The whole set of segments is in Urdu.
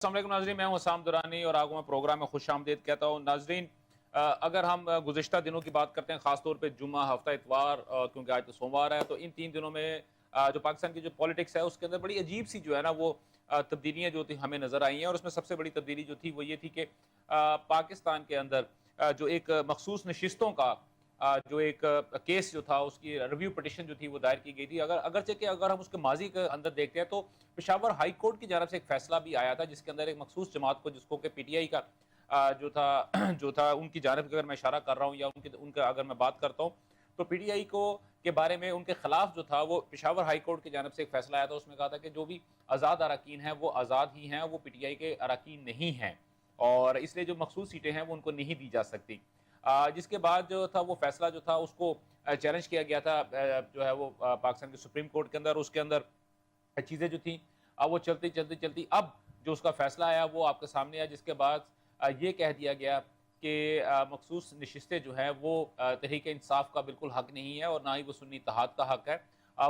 السلام علیکم ناظرین، میں ہوں اسام درانی اور آگوں میں پروگرام میں خوش آمدید کہتا ہوں۔ ناظرین، اگر ہم گزشتہ دنوں کی بات کرتے ہیں، خاص طور پہ جمعہ، ہفتہ اتوار، کیونکہ آج تو سوموار ہے، تو ان 3 دنوں میں جو پاکستان کی جو پولیٹکس ہے اس کے اندر بڑی عجیب سی جو ہے نا وہ تبدیلیاں جو تھی ہمیں نظر آئی ہیں، اور اس میں سب سے بڑی تبدیلی جو تھی وہ یہ تھی کہ پاکستان کے اندر جو ایک مخصوص نشستوں کا جو ایک کیس جو تھا، اس کی ریویو پٹیشن جو تھی وہ دائر کی گئی تھی۔ اگرچہ کہ اگر ہم اس کے ماضی کے اندر دیکھتے ہیں تو پشاور ہائی کورٹ کی جانب سے ایک فیصلہ بھی آیا تھا، جس کے اندر ایک مخصوص جماعت کو، جس کو کہ پی ٹی آئی کا جو تھا ان کی جانب اگر میں اشارہ کر رہا ہوں یا ان کا اگر میں بات کرتا ہوں، تو پی ٹی آئی کو کے بارے میں ان کے خلاف جو تھا وہ پشاور ہائی کورٹ کی جانب سے ایک فیصلہ آیا تھا۔ اس میں کہا تھا کہ جو بھی آزاد اراکین ہیں وہ آزاد ہی ہیں، وہ پی ٹی آئی کے اراکین نہیں ہیں، اور اس لیے جو مخصوص سیٹیں ہیں وہ ان کو نہیں دی جا سکتی۔ جس کے بعد جو تھا وہ فیصلہ جو تھا اس کو چیلنج کیا گیا تھا جو ہے وہ پاکستان کے سپریم کورٹ کے اندر۔ اس کے اندر چیزیں جو تھیں وہ چلتی اب جو اس کا فیصلہ آیا وہ آپ کے سامنے آیا، جس کے بعد یہ کہہ دیا گیا کہ مخصوص نشستیں جو ہیں وہ تحریک انصاف کا بالکل حق نہیں ہے، اور نہ ہی وہ سنی اتحاد کا حق ہے۔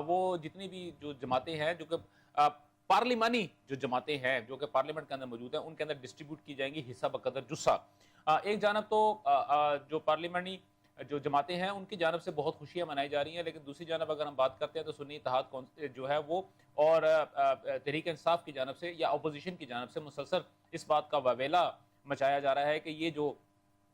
وہ جتنی بھی جو جماعتیں ہیں جو کہ پارلیمانی جو جماعتیں ہیں جو کہ پارلیمنٹ کے اندر موجود ہیں، ان کے اندر ڈسٹریبیوٹ کی جائیں گی حصہ بقدر جسہ۔ ایک جانب تو جو پارلیمانی جو جماعتیں ہیں ان کی جانب سے بہت خوشیاں منائی جا رہی ہیں، لیکن دوسری جانب اگر ہم بات کرتے ہیں تو سنی اتحاد جو ہے وہ اور تحریک انصاف کی جانب سے یا اپوزیشن کی جانب سے مسلسل اس بات کا واویلا مچایا جا رہا ہے کہ یہ جو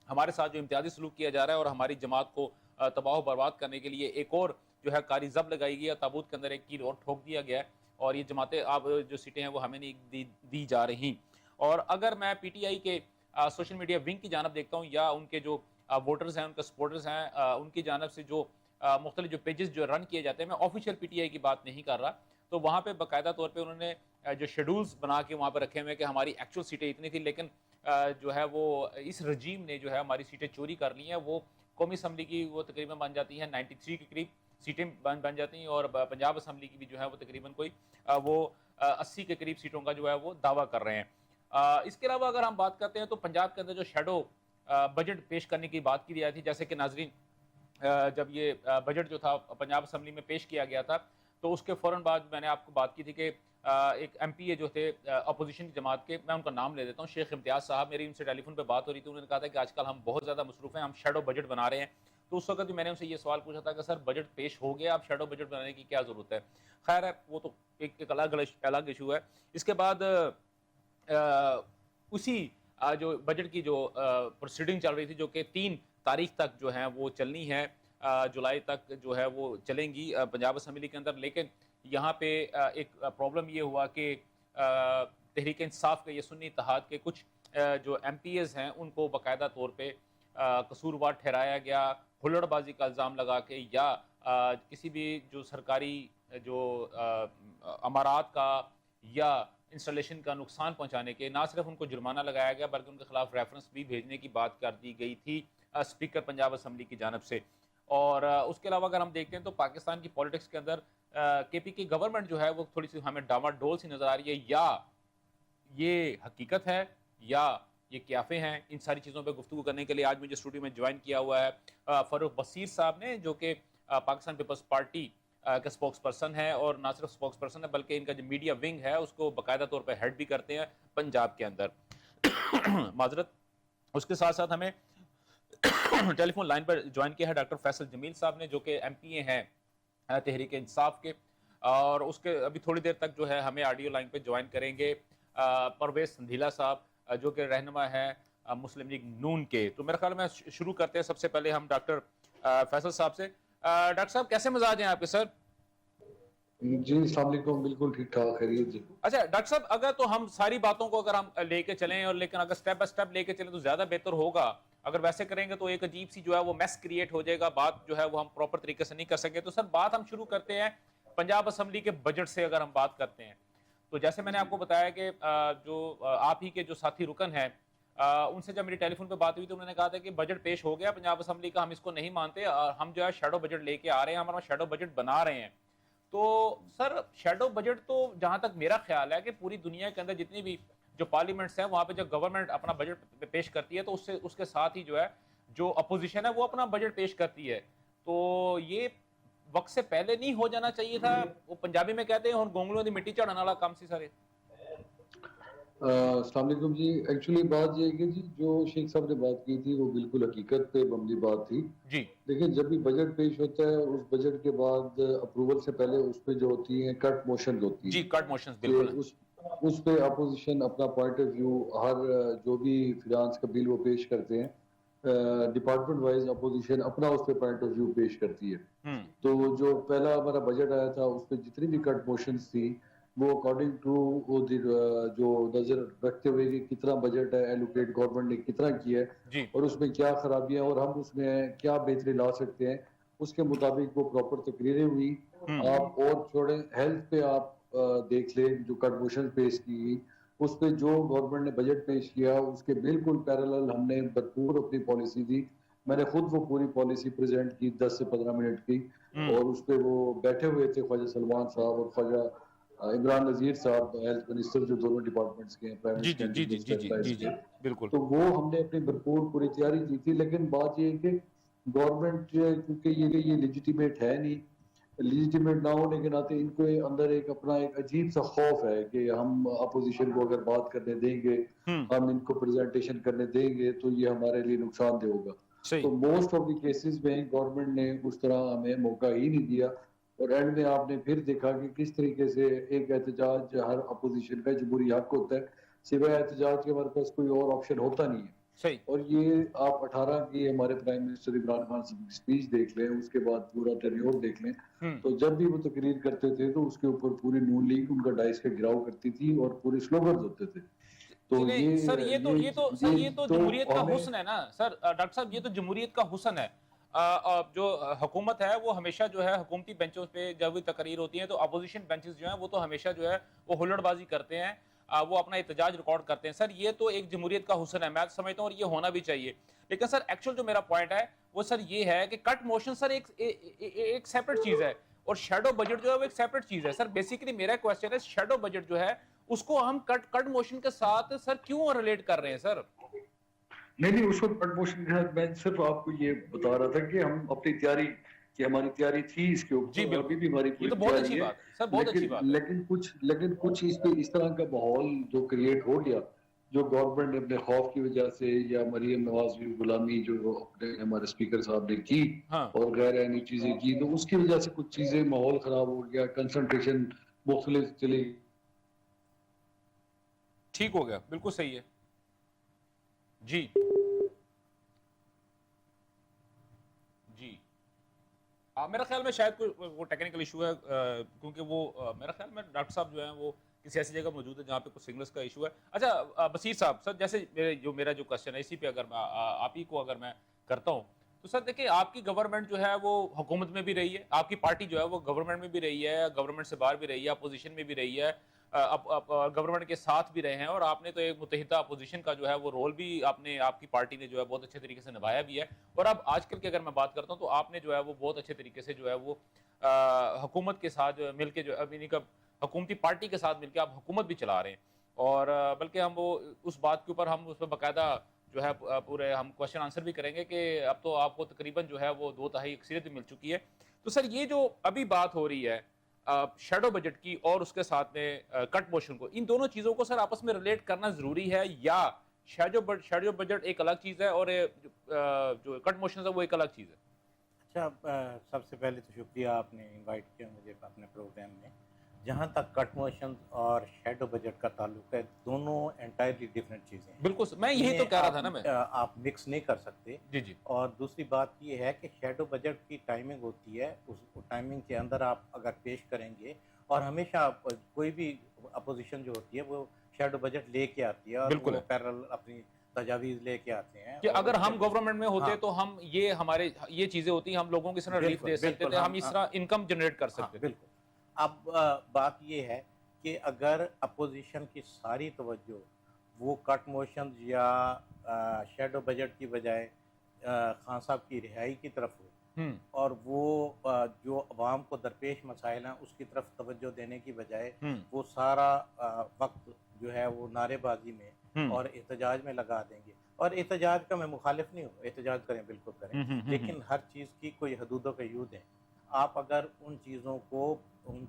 ہمارے ساتھ جو امتیازی سلوک کیا جا رہا ہے اور ہماری جماعت کو تباہ و برباد کرنے کے لیے ایک اور جو ہے کاری زب لگائی گئی ہے، تابوت کے اندر ایک کیل اور ٹھوک دیا گیا ہے، اور یہ جماعتیں اب جو سیٹیں ہیں وہ ہمیں نہیں دی جا رہی۔ اور اگر میں پی ٹی آئی کے سوشل میڈیا ونگ کی جانب دیکھتا ہوں یا ان کے جو ووٹرز ہیں، ان کے سپورٹرز ہیں، ان کی جانب سے جو مختلف جو پیجز جو رن کیے جاتے ہیں، میں آفیشیل پی ٹی آئی کی بات نہیں کر رہا، تو وہاں پہ باقاعدہ طور پہ انہوں نے جو شیڈولز بنا کے وہاں پہ رکھے ہوئے کہ ہماری ایکچوئل سیٹیں اتنی تھی، لیکن جو ہے وہ اس رجیم نے جو ہے ہماری سیٹیں چوری کر لی ہیں۔ وہ قومی اسمبلی کی وہ تقریباً بن جاتی ہیں 93 کے قریب سیٹیں بن جاتی ہیں، اور پنجاب اسمبلی کی بھی جو ہے وہ تقریباً کوئی وہ 80 کے قریب سیٹوں کا جو ہے وہ دعویٰ کر رہے ہیں۔ اس کے علاوہ اگر ہم بات کرتے ہیں تو پنجاب کے اندر جو شیڈو بجٹ پیش کرنے کی بات کی جاتی تھی، جیسے کہ ناظرین جب یہ بجٹ جو تھا پنجاب اسمبلی میں پیش کیا گیا تھا تو اس کے فوراً بعد میں نے آپ کو بات کی تھی کہ ایک ایم پی اے جو تھے اپوزیشن کی جماعت کے، میں ان کا نام لے دیتا ہوں، شیخ امتیاز صاحب، میری ان سے ٹیلی فون پہ بات ہو رہی تھی، انہوں نے کہا تھا کہ آج کل ہم بہت زیادہ مصروف ہیں، ہم شیڈو بجٹ بنا رہے ہیں۔ تو اس وقت بھی میں نے ان سے یہ سوال پوچھا تھا کہ سر بجٹ پیش ہو گیا، اب شیڈو بجٹ بنانے کی کیا ضرورت ہے؟ خیر ہے، وہ تو ایک الگ ایشو ہے۔ اس کے بعد اسی جو بجٹ کی جو پروسیڈنگ چل رہی تھی، جو کہ 3 تاریخ تک جو ہے وہ چلنی ہے، جولائی تک جو ہے وہ چلیں گی پنجاب اسمبلی کے اندر، لیکن یہاں پہ ایک پرابلم یہ ہوا کہ تحریک انصاف کے یا سنی اتحاد کے کچھ جو ایم پی ایز ہیں ان کو باقاعدہ طور پہ قصوروار ٹھہرایا گیا، ہلڑ بازی کا الزام لگا کے، یا کسی بھی جو سرکاری جو امارات کا یا انسٹالیشن کا نقصان پہنچانے کے، نہ صرف ان کو جرمانہ لگایا گیا بلکہ ان کے خلاف ریفرنس بھی بھیجنے کی بات کر دی گئی تھی اسپیکر پنجاب اسمبلی کی جانب سے۔ اور اس کے علاوہ اگر ہم دیکھتے ہیں تو پاکستان کی پولیٹکس کے اندر کے پی کی گورنمنٹ جو ہے وہ تھوڑی سی ہمیں ڈاما ڈول سی نظر آ رہی ہے، یا یہ حقیقت ہے یا یہ قیافے ہیں۔ ان ساری چیزوں پہ گفتگو کرنے کے لیے آج مجھے اسٹوڈیو میں جوائن کیا ہوا ہے فاروق بصیر صاحب نے، جو کہ پاکستان پیپلز پارٹی کا سپوکس پرسن ہے، اور نہ صرف سپوکس پرسن ہے بلکہ ان کا جو میڈیا ونگ ہے اس کو باقاعدہ طور پہ ہیڈ بھی کرتے ہیں پنجاب کے اندر۔ معذرت۔ اس کے ساتھ ساتھ ہمیں ٹیلی فون لائن پر جوائن کیا ہے ڈاکٹر فیصل جمیل صاحب نے، جو کہ ایم پی اے ہیں تحریک انصاف کے، اور اس کے ابھی تھوڑی دیر تک جو ہے ہمیں آڈیو لائن پہ جوائن کریں گے پرویز سندھیلا صاحب، جو کہ رہنما ہے مسلم لیگ نون کے۔ تو میرے خیال میں شروع کرتے ہیں سب سے پہلے ہم ڈاکٹر فیصل صاحب سے۔ ڈاکٹر صاحب کیسے مزاج ہیں آپ کے سر؟ جی السلام علیکم، بالکل ٹھیک ٹھاک، خیریت جی۔ اچھا ڈاکٹر صاحب، اگر تو ہم ساری باتوں کو اگر ہم لے کے چلیں، اور لیکن اگر سٹیپ بائی سٹیپ لے کے چلیں تو زیادہ بہتر ہوگا۔ اگر ویسے کریں گے تو ایک عجیب سی جو ہے وہ میس کریٹ ہو جائے گا، بات جو ہے وہ ہم پراپر طریقے سے نہیں کر سکیں۔ تو سر بات ہم شروع کرتے ہیں پنجاب اسمبلی کے بجٹ سے۔ اگر ہم بات کرتے ہیں تو جیسے میں نے آپ کو بتایا کہ جو آپ ہی کے جو ساتھی رکن ہیں، ان سے جب میری ٹیلی فون پہ بات ہوئی تو انہوں نے کہا تھا کہ بجٹ پیش ہو گیا پنجاب اسمبلی کا، ہم اس کو نہیں مانتے، ہم جو ہے شیڈو بجٹ لے کے آ رہے ہیں، ہمارا شیڈو بجٹ بنا رہے ہیں۔ تو سر شیڈو بجٹ تو جہاں تک میرا خیال ہے کہ پوری دنیا کے اندر جتنی بھی جو پارلیمنٹس ہیں وہاں پہ جب گورنمنٹ اپنا بجٹ پیش کرتی ہے تو اس کے ساتھ ہی جو ہے جو اپوزیشن ہے وہ اپنا بجٹ پیش کرتی ہے۔ تو یہ وقت سے پہلے نہیں ہو جانا چاہیے تھا؟ وہ پنجابی میں کہتے ہیں ہن گونگلوں دی مٹی چڑھن والا کام سی سارے۔ السلام علیکم جی. ایکچولی بات یہ ہے کہ جی جو شیخ صاحب نے بات کی تھی وہ بالکل حقیقت پہ مبنی بات تھی. جی دیکھیں جب بھی بجٹ پیش ہوتا ہے اس بجٹ کے بعد اپروول سے پہلے اس پہ جو ہوتی ہیں کٹ موشنز ہوتی جی ہیں کٹ موشنز کہ بالکل. اس پہ اپوزیشن اپنا پوائنٹ آف ویو ہر جو بھی فنانس کا بل وہ پیش کرتے ہیں ڈپارٹمنٹ وائز اپوزیشن اپنا اس پہ پوائنٹ آف ویو پیش کرتی ہے. ہوں تو جو پہلا ہمارا بجٹ آیا تھا اس پہ جتنی بھی کٹ موشنز تھی وہ اکارڈنگ ٹو جو نظر رکھتے ہوئے کہ کتنا بجٹ ہے ایلوکیٹ گورنمنٹ نے کتنا کیا ہے جی اور اس میں کیا خرابیاں اور ہم اس میں کیا بہتری لا سکتے ہیں اس کے مطابق وہ پراپر تقریریں ہوئی. ہوں آپ اور چھوڑیں ہیلتھ پہ آپ دیکھ لیں جو کٹ موشن پیش کی اس پہ جو گورنمنٹ نے بجٹ پیش کیا اس کے بالکل پیرالل ہم نے بھرپور اپنی پالیسی دی. میں نے خود وہ پوری پالیسی پریزنٹ کی 10 سے 15 منٹ کی ہوں اور اس پہ وہ بیٹھے ہوئے تھے خواجہ سلمان صاحب اور خواجہ عمران نذیر صاحب ہیلتھ منسٹر جو دونوں ڈپارٹمنٹس کے ہیں پرائمری جی جی جی سیکنڈری جی جی جی جی منسٹر جی بالکل. تو وہ ہم نے اپنی بھرپور پوری تیاری کی تھی. لیکن بات یہ ہے کہ گورنمنٹ کیونکہ یہ لیجیٹیمیٹ ہے نہیں لیجیٹیمیٹ نہ ہونے کے ناطے ان کو اندر ایک اپنا ایک عجیب سا خوف ہے کہ ہم اپوزیشن کو اگر بات کرنے دیں گے ہوں ہم ان کو پریزنٹیشن کرنے دیں گے تو یہ ہمارے لیے نقصان دہ ہوگا. صحیح. تو موسٹ آف دی کیسز میں گورنمنٹ نے اس طرح ہمیں موقع ہی نہیں دیا اور اینڈ میں آپ نے پھر دیکھا کہ کس طریقے سے ایک احتجاج ہر اپوزیشن کا جمہوری حق ہوتا ہے سوائے احتجاج کے ہمارے پاس کوئی اور آپشن ہوتا نہیں ہے. صحیح. اور یہ آپ 18 کی ہمارے پرائم منسٹر عمران خان صاحب کی اسپیچ دیکھ لیں اس کے بعد پورا ٹینیور دیکھ لیں ہوں تو جب بھی وہ تقریر کرتے تھے تو اس کے اوپر پوری نون لیگ ان کا ڈائس کا گراؤ کرتی تھی اور پورے سلوگنز ہوتے تھے. تو نہیں سر یہ تو تو جمہوریت کا ہمیں حسن ہے نا سر. ڈاکٹر صاحب یہ تو جمہوریت کا حسن ہے. جو حکومت ہے وہ ہمیشہ جو ہے حکومتی بینچوں پہ جب بھی تقریر ہوتی ہیں تو اپوزیشن بینچز جو ہیں وہ تو ہمیشہ جو ہے وہ ہلڑ بازی کرتے ہیں وہ اپنا احتجاج ریکارڈ کرتے ہیں. سر یہ تو ایک جمہوریت کا حسن ہے میں سمجھتا ہوں اور یہ ہونا بھی چاہیے. لیکن سر ایکچوئل جو میرا پوائنٹ ہے وہ سر یہ ہے کہ کٹ موشن سر ایک سیپریٹ چیز ہے اور شیڈو بجٹ جو ہے وہ ایک سیپریٹ چیز ہے. سر بیسیکلی میرا کوسچن ہے شیڈو بجٹ جو ہے اس کو ہم کٹ موشن کے ساتھ سر کیوں ریلیٹ کر رہے ہیں سر؟ نہیں اس وقت کٹ موشن کے ساتھ میں صرف آپ کو یہ بتا رہا تھا کہ ہم اپنی تیاری کہ ہماری تیاری تھی اس کے جی اوپر اور ابھی بالکل بھی ہماری یہ پوری تو بہت اچھی تیاری ہے. بات ہے سر بہت اچھی بات ہے. لیکن کچھ اس طرح کا ماحول جو کریٹ ہو گیا جو گورنمنٹ نے اپنے خوف کی وجہ سے یا مریم نواز کی غلامی جو اپنے ہمارے اسپیکر صاحب نے کی ہاں اور غیر عینی چیزیں کی تو اس کی وجہ سے کچھ چیزیں ماحول خراب ہو گیا کنسنٹریشن مختلف چلی. ٹھیک ہو گیا بالکل صحیح ہے. جی جی میرا خیال میں شاید کوئی وہ ٹیکنیکل ایشو ہے کیونکہ وہ میرا خیال میں ڈاکٹر صاحب جو ہیں وہ کسی ایسی جگہ موجود ہے جہاں پہ کچھ سگنلس کا ایشو ہے. اچھا بصیر صاحب سر جیسے میرا جو کوشچن ہے اسی پہ اگر میں آپ ہی کو اگر میں کرتا ہوں تو سر دیکھیں آپ کی گورنمنٹ جو ہے وہ حکومت میں بھی رہی ہے آپ کی پارٹی جو ہے وہ گورنمنٹ میں بھی رہی ہے گورنمنٹ سے باہر بھی رہی ہے اپوزیشن میں بھی رہی ہے گورنمنٹ کے ساتھ بھی رہے ہیں اور آپ نے تو ایک متحدہ اپوزیشن کا جو ہے وہ رول بھی آپ کی پارٹی نے جو ہے بہت اچھے طریقے سے نبھایا بھی ہے. اور اب آج کل کی اگر میں بات کرتا ہوں تو آپ نے جو ہے وہ بہت اچھے طریقے سے جو ہے وہ حکومت کے ساتھ مل کے جو ابھی حکومتی پارٹی کے ساتھ مل کے آپ حکومت بھی چلا رہے ہیں اور بلکہ ہم وہ اس بات کے اوپر ہم اس پہ باقاعدہ جو ہے پورے ہم کوشچن آنسر بھی کریں گے کہ اب تو آپ کو تقریباً جو ہے وہ 2/3 اکثریت بھی مل چکی ہے. تو سر یہ جو ابھی بات ہو رہی ہے شیڈو بجٹ کی اور اس کے ساتھ میں کٹ موشن کو ان دونوں چیزوں کو سر آپس میں ریلیٹ کرنا ضروری ہے یا شیڈو بجٹ ایک الگ چیز ہے اور جو کٹ موشن ہے وہ ایک الگ چیز ہے؟ اچھا سب سے پہلے تو شکریہ آپ نے انوائٹ کیا مجھے اپنے پروگرام میں. جہاں تک کٹ موشن اور شیڈو بجٹ کا تعلق ہے دونوں انٹائرلی ڈفرینٹ چیزیں ہیں. بالکل میں یہی تو کہہ رہا تھا نا میں آپ مکس نہیں کر سکتے. جی جی اور دوسری بات یہ ہے کہ شیڈو بجٹ کی ٹائمنگ ہوتی ہے اس ٹائمنگ کے اندر آپ اگر پیش کریں گے اور ہمیشہ کوئی بھی اپوزیشن جو ہوتی ہے وہ شیڈو بجٹ لے کے آتی ہے اور بالکل وہ پیرل اپنی تجاویز لے کے آتے ہیں کہ اگر ہم گورنمنٹ میں ہوتے ہاں تو ہم یہ ہمارے یہ چیزیں ہوتی ہم لوگوں کو اس طرح ریلیف دے سکتے تھے ہم اس طرح انکم جنریٹ کر سکتے تھے. بالکل. اب بات یہ ہے کہ اگر اپوزیشن کی ساری توجہ وہ کٹ موشن یا شیڈو بجٹ کی بجائے خان صاحب کی رہائی کی طرف ہو اور وہ جو عوام کو درپیش مسائل ہیں اس کی طرف توجہ دینے کی بجائے وہ سارا وقت جو ہے وہ نعرے بازی میں اور احتجاج میں لگا دیں گے. اور احتجاج کا میں مخالف نہیں ہوں احتجاج کریں بالکل کریں لیکن ہر چیز کی کوئی حدود و قیود ہیں. آپ اگر ان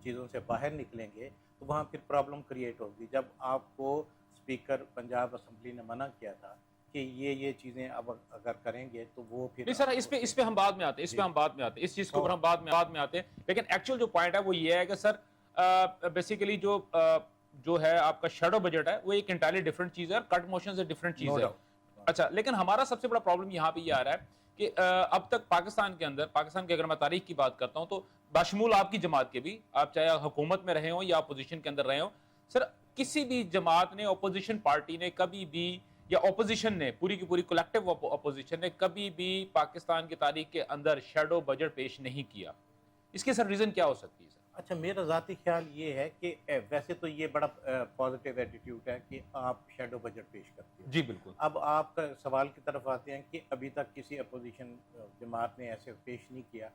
چیزوں سے باہر نکلیں گے تو وہاں پھر پرابلم کریٹ ہوگی. جب آپ کو اسپیکر پنجاب اسمبلی نے منع کیا تھا کہ یہ چیزیں اب اگر کریں گے تو وہ پھر نہیں سر اس پہ ہم بعد میں آتے ہیں، اس پہ ہم بعد میں آتے ہیں، اس چیز کے اوپر ہم بعد میں آتے ہیں، لیکن ایکچوئل جو پوائنٹ ہے وہ یہ ہے کہ سر بیسیکلی جو ہے آپ کا شیڈو بجٹ ہے وہ ایک انٹائرلی ڈفرنٹ چیز ہے، کٹ موشن سے ڈفرنٹ چیز ہے. اچھا لیکن ہمارا سب سے بڑا پرابلم یہاں پہ یہ آ رہا ہے کہ اب تک پاکستان کی اگر میں تاریخ کی بات کرتا ہوں تو باشمول آپ کی جماعت کے بھی، آپ چاہے حکومت میں رہے ہوں یا اپوزیشن کے اندر رہے ہوں، سر کسی بھی جماعت نے، اپوزیشن پارٹی نے کبھی بھی، یا اپوزیشن نے، پوری کی پوری کولیکٹیو اپوزیشن نے کبھی بھی پاکستان کی تاریخ کے اندر شیڈو بجٹ پیش نہیں کیا. اس کے سر ریزن کیا ہو سکتی ہے سر؟ اچھا میرا ذاتی خیال یہ ہے کہ ویسے تو یہ بڑا پازیٹیو ایٹیٹیوڈ ہے کہ آپ شیڈو بجٹ پیش کرتے ہیں. جی بالکل. اب آپ کا سوال کی طرف آتے ہیں کہ ابھی تک کسی اپوزیشن جماعت نے ایسے پیش نہیں کیا.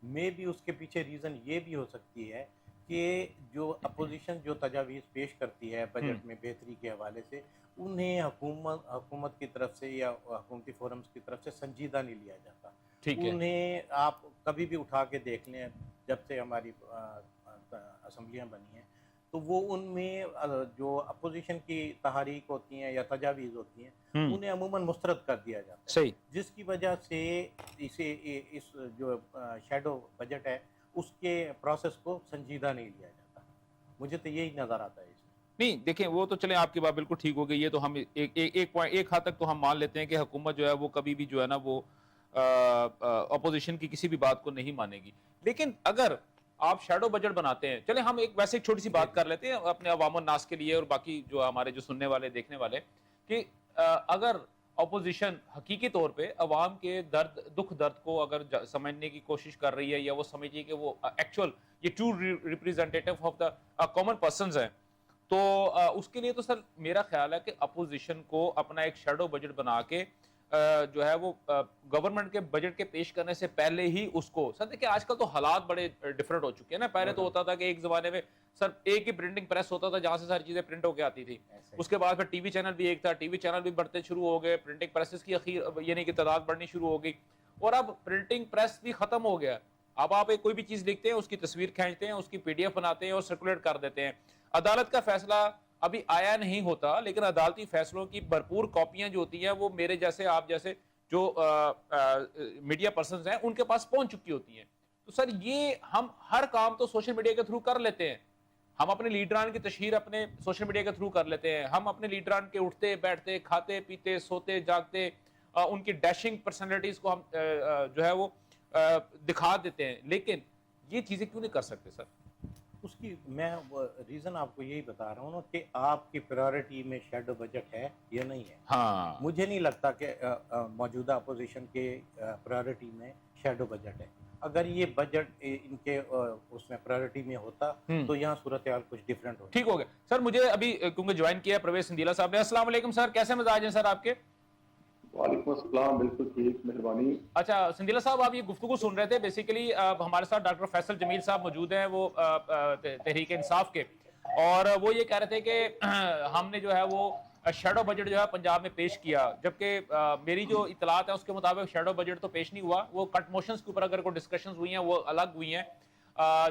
میں بھی اس کے پیچھے ریزن یہ بھی ہو سکتی ہے کہ جو اپوزیشن جو تجاویز پیش کرتی ہے بجٹ میں بہتری کے حوالے سے، انہیں حکومت کی طرف سے یا حکومتی فورمز کی طرف سے سنجیدہ نہیں لیا جاتا. انہیں آپ کبھی بھی اٹھا کے دیکھ لیں، جب سے ہماری اسمبلیاں بنی ہیں تو وہ ان میں جو اپوزیشن کی تحریک ہوتی ہیں یا تجاویز ہوتی ہیں انہیں عموماً مسترد کر دیا جاتا ہے. صحیح. جس کی وجہ سے اس جو شیڈو بجٹ ہے اس کے پروسیس کو سنجیدہ نہیں لیا جاتا. مجھے تو یہی نظر آتا ہے. نہیں دیکھیں وہ تو چلیں آپ کی بات بالکل ٹھیک ہو گئی، یہ تو ہم ایک حد تک تو ہم مان لیتے ہیں کہ حکومت جو ہے وہ کبھی بھی جو ہے نا وہ اپوزیشن کی کسی بھی بات کو نہیں مانے گی. لیکن اگر آپ شیڈو بجٹ بناتے ہیں، چلیں ہم ویسے ایک چھوٹی سی بات کر لیتے ہیں اپنے عوام الناس کے لیے اور باقی جو ہمارے جو سننے والے دیکھنے والے، کہ اگر اپوزیشن حقیقی طور پہ عوام کے دکھ درد کو اگر سمجھنے کی کوشش کر رہی ہے، یا وہ سمجھیے کہ وہ ایکچوئل یہ true representative of the common persons ہیں، تو اس کے لیے تو سر میرا خیال ہے کہ اپوزیشن کو اپنا ایک شیڈو بجٹ بنا کے جو ہے وہ گورنمنٹ کے بجٹ کے پیش کرنے سے پہلے ہی اس کو، سر دیکھیں آج کل تو حالات بڑے ڈیفرنٹ ہو چکے ہیں نا. پہلے تو ہوتا تھا کہ ایک زمانے میں سر ایک ہی پرنٹنگ پریس ہوتا تھا جہاں سے ساری چیزیں پرنٹ ہو کے آتی تھی. اس کے بعد پھر ٹی وی چینل بھی ایک تھا، ٹی وی چینل بھی بڑھتے شروع ہو گئے، پرنٹنگ پریسز کی یعنی کہ تعداد بڑھنی شروع ہو گئی، اور اب پرنٹنگ پریس بھی ختم ہو گیا. اب آپ کوئی بھی چیز لکھتے ہیں، اس کی تصویر کھینچتے ہیں، اس کی پی ڈی ایف بناتے ہیں اور سرکولیٹ کر دیتے ہیں. عدالت کا فیصلہ ابھی آیا نہیں ہوتا، لیکن عدالتی فیصلوں کی بھرپور کاپیاں جو ہوتی ہیں وہ میرے جیسے، آپ جیسے جو میڈیا پرسنز ہیں ان کے پاس پہنچ چکی ہوتی ہیں. تو سر یہ ہم ہر کام تو سوشل میڈیا کے تھرو کر لیتے ہیں. ہم اپنے لیڈران کی تشہیر اپنے سوشل میڈیا کے تھرو کر لیتے ہیں. ہم اپنے لیڈران کے اٹھتے بیٹھتے، کھاتے پیتے، سوتے جاگتے، ان کی ڈیشنگ پرسنالٹیز کو ہم جو ہے وہ دکھا دیتے ہیں. لیکن یہ چیزیں کیوں نہیں کر سکتے سر؟ اس کی میں ریزن آپ کو یہی بتا رہا ہوں نا کہ آپ کی پرائورٹی میں شیڈو بجٹ ہے یا نہیں ہے. ہاں مجھے نہیں لگتا کہ موجودہ اپوزیشن کے پرائورٹی میں شیڈو بجٹ ہے. اگر یہ بجٹ ان کے اس میں پرائورٹی میں ہوتا تو یہاں صورتحال کچھ ڈیفرنٹ ہوتی. ٹھیک ہو گیا سر. مجھے ابھی کیونکہ جوائن کیا ہے پرویز سندیلا صاحب نے. السلام علیکم سر، کیسے مزاج ہیں سر آپ کے؟ وعلیکم السلام، بالکل ٹھیک، مہربانی. اچھا سندیلا صاحب، آپ یہ گفتگو سن رہے تھے. بیسیکلی ہمارے ساتھ ڈاکٹر فیصل جمیل صاحب موجود ہیں، وہ تحریک انصاف کے، اور وہ یہ کہہ رہے تھے کہ ہم نے جو ہے وہ شیڈو بجٹ جو ہے پنجاب میں پیش کیا، جبکہ میری جو اطلاعات ہیں اس کے مطابق شیڈو بجٹ تو پیش نہیں ہوا. وہ کٹ موشنز کے اوپر اگر کوئی ڈسکشنز ہوئی ہیں وہ الگ ہوئی ہیں.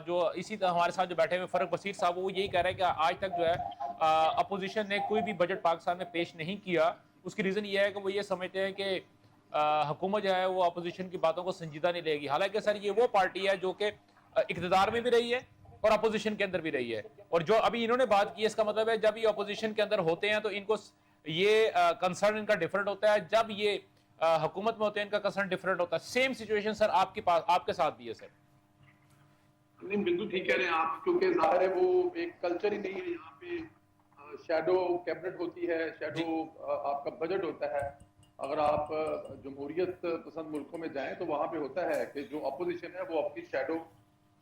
جو اسی طرح ہمارے ساتھ جو بیٹھے ہوئے فرق بصیر صاحب، وہ یہی کہہ رہے ہیں کہ آج تک جو ہے اپوزیشن نے کوئی بھی بجٹ پاکستان میں پیش نہیں کیا. اس کی ریزن یہ ہے کہ وہ یہ سمجھتے ہیں کہ حکومت جو ہے وہ اپوزیشن کی باتوں کو سنجیدہ نہیں لے گی. حالانکہ سر یہ وہ پارٹی ہے جو کہ اقتدار میں بھی رہی ہے اور اپوزیشن کے اندر بھی رہی ہے. اور جو ابھی انہوں نے بات کی، اس کا مطلب ہے جب یہ اپوزیشن کے اندر ہوتے ہیں تو ان کو یہ کنسرن ان کا ڈیفرنٹ ہوتا ہے، جب یہ حکومت میں ہوتے ہیں ان کا کنسرن ڈیفرنٹ ہوتا ہے. سیم سچویشن سر آپ کے پاس، آپ کے ساتھ بھی ہے سر. نہیں بالکل ٹھیک کہہ رہے ہیں آپ، کیونکہ ظاہر ہے وہ ایک کلچر ہی نہیں ہے. یہاں پہ شیڈو کیبنٹ ہوتی ہے، شیڈو آپ کا بجٹ ہوتا ہے. اگر آپ جمہوریت پسند ملکوں میں جائیں تو وہاں پہ ہوتا ہے کہ جو اپوزیشن ہے وہ اپنی شیڈو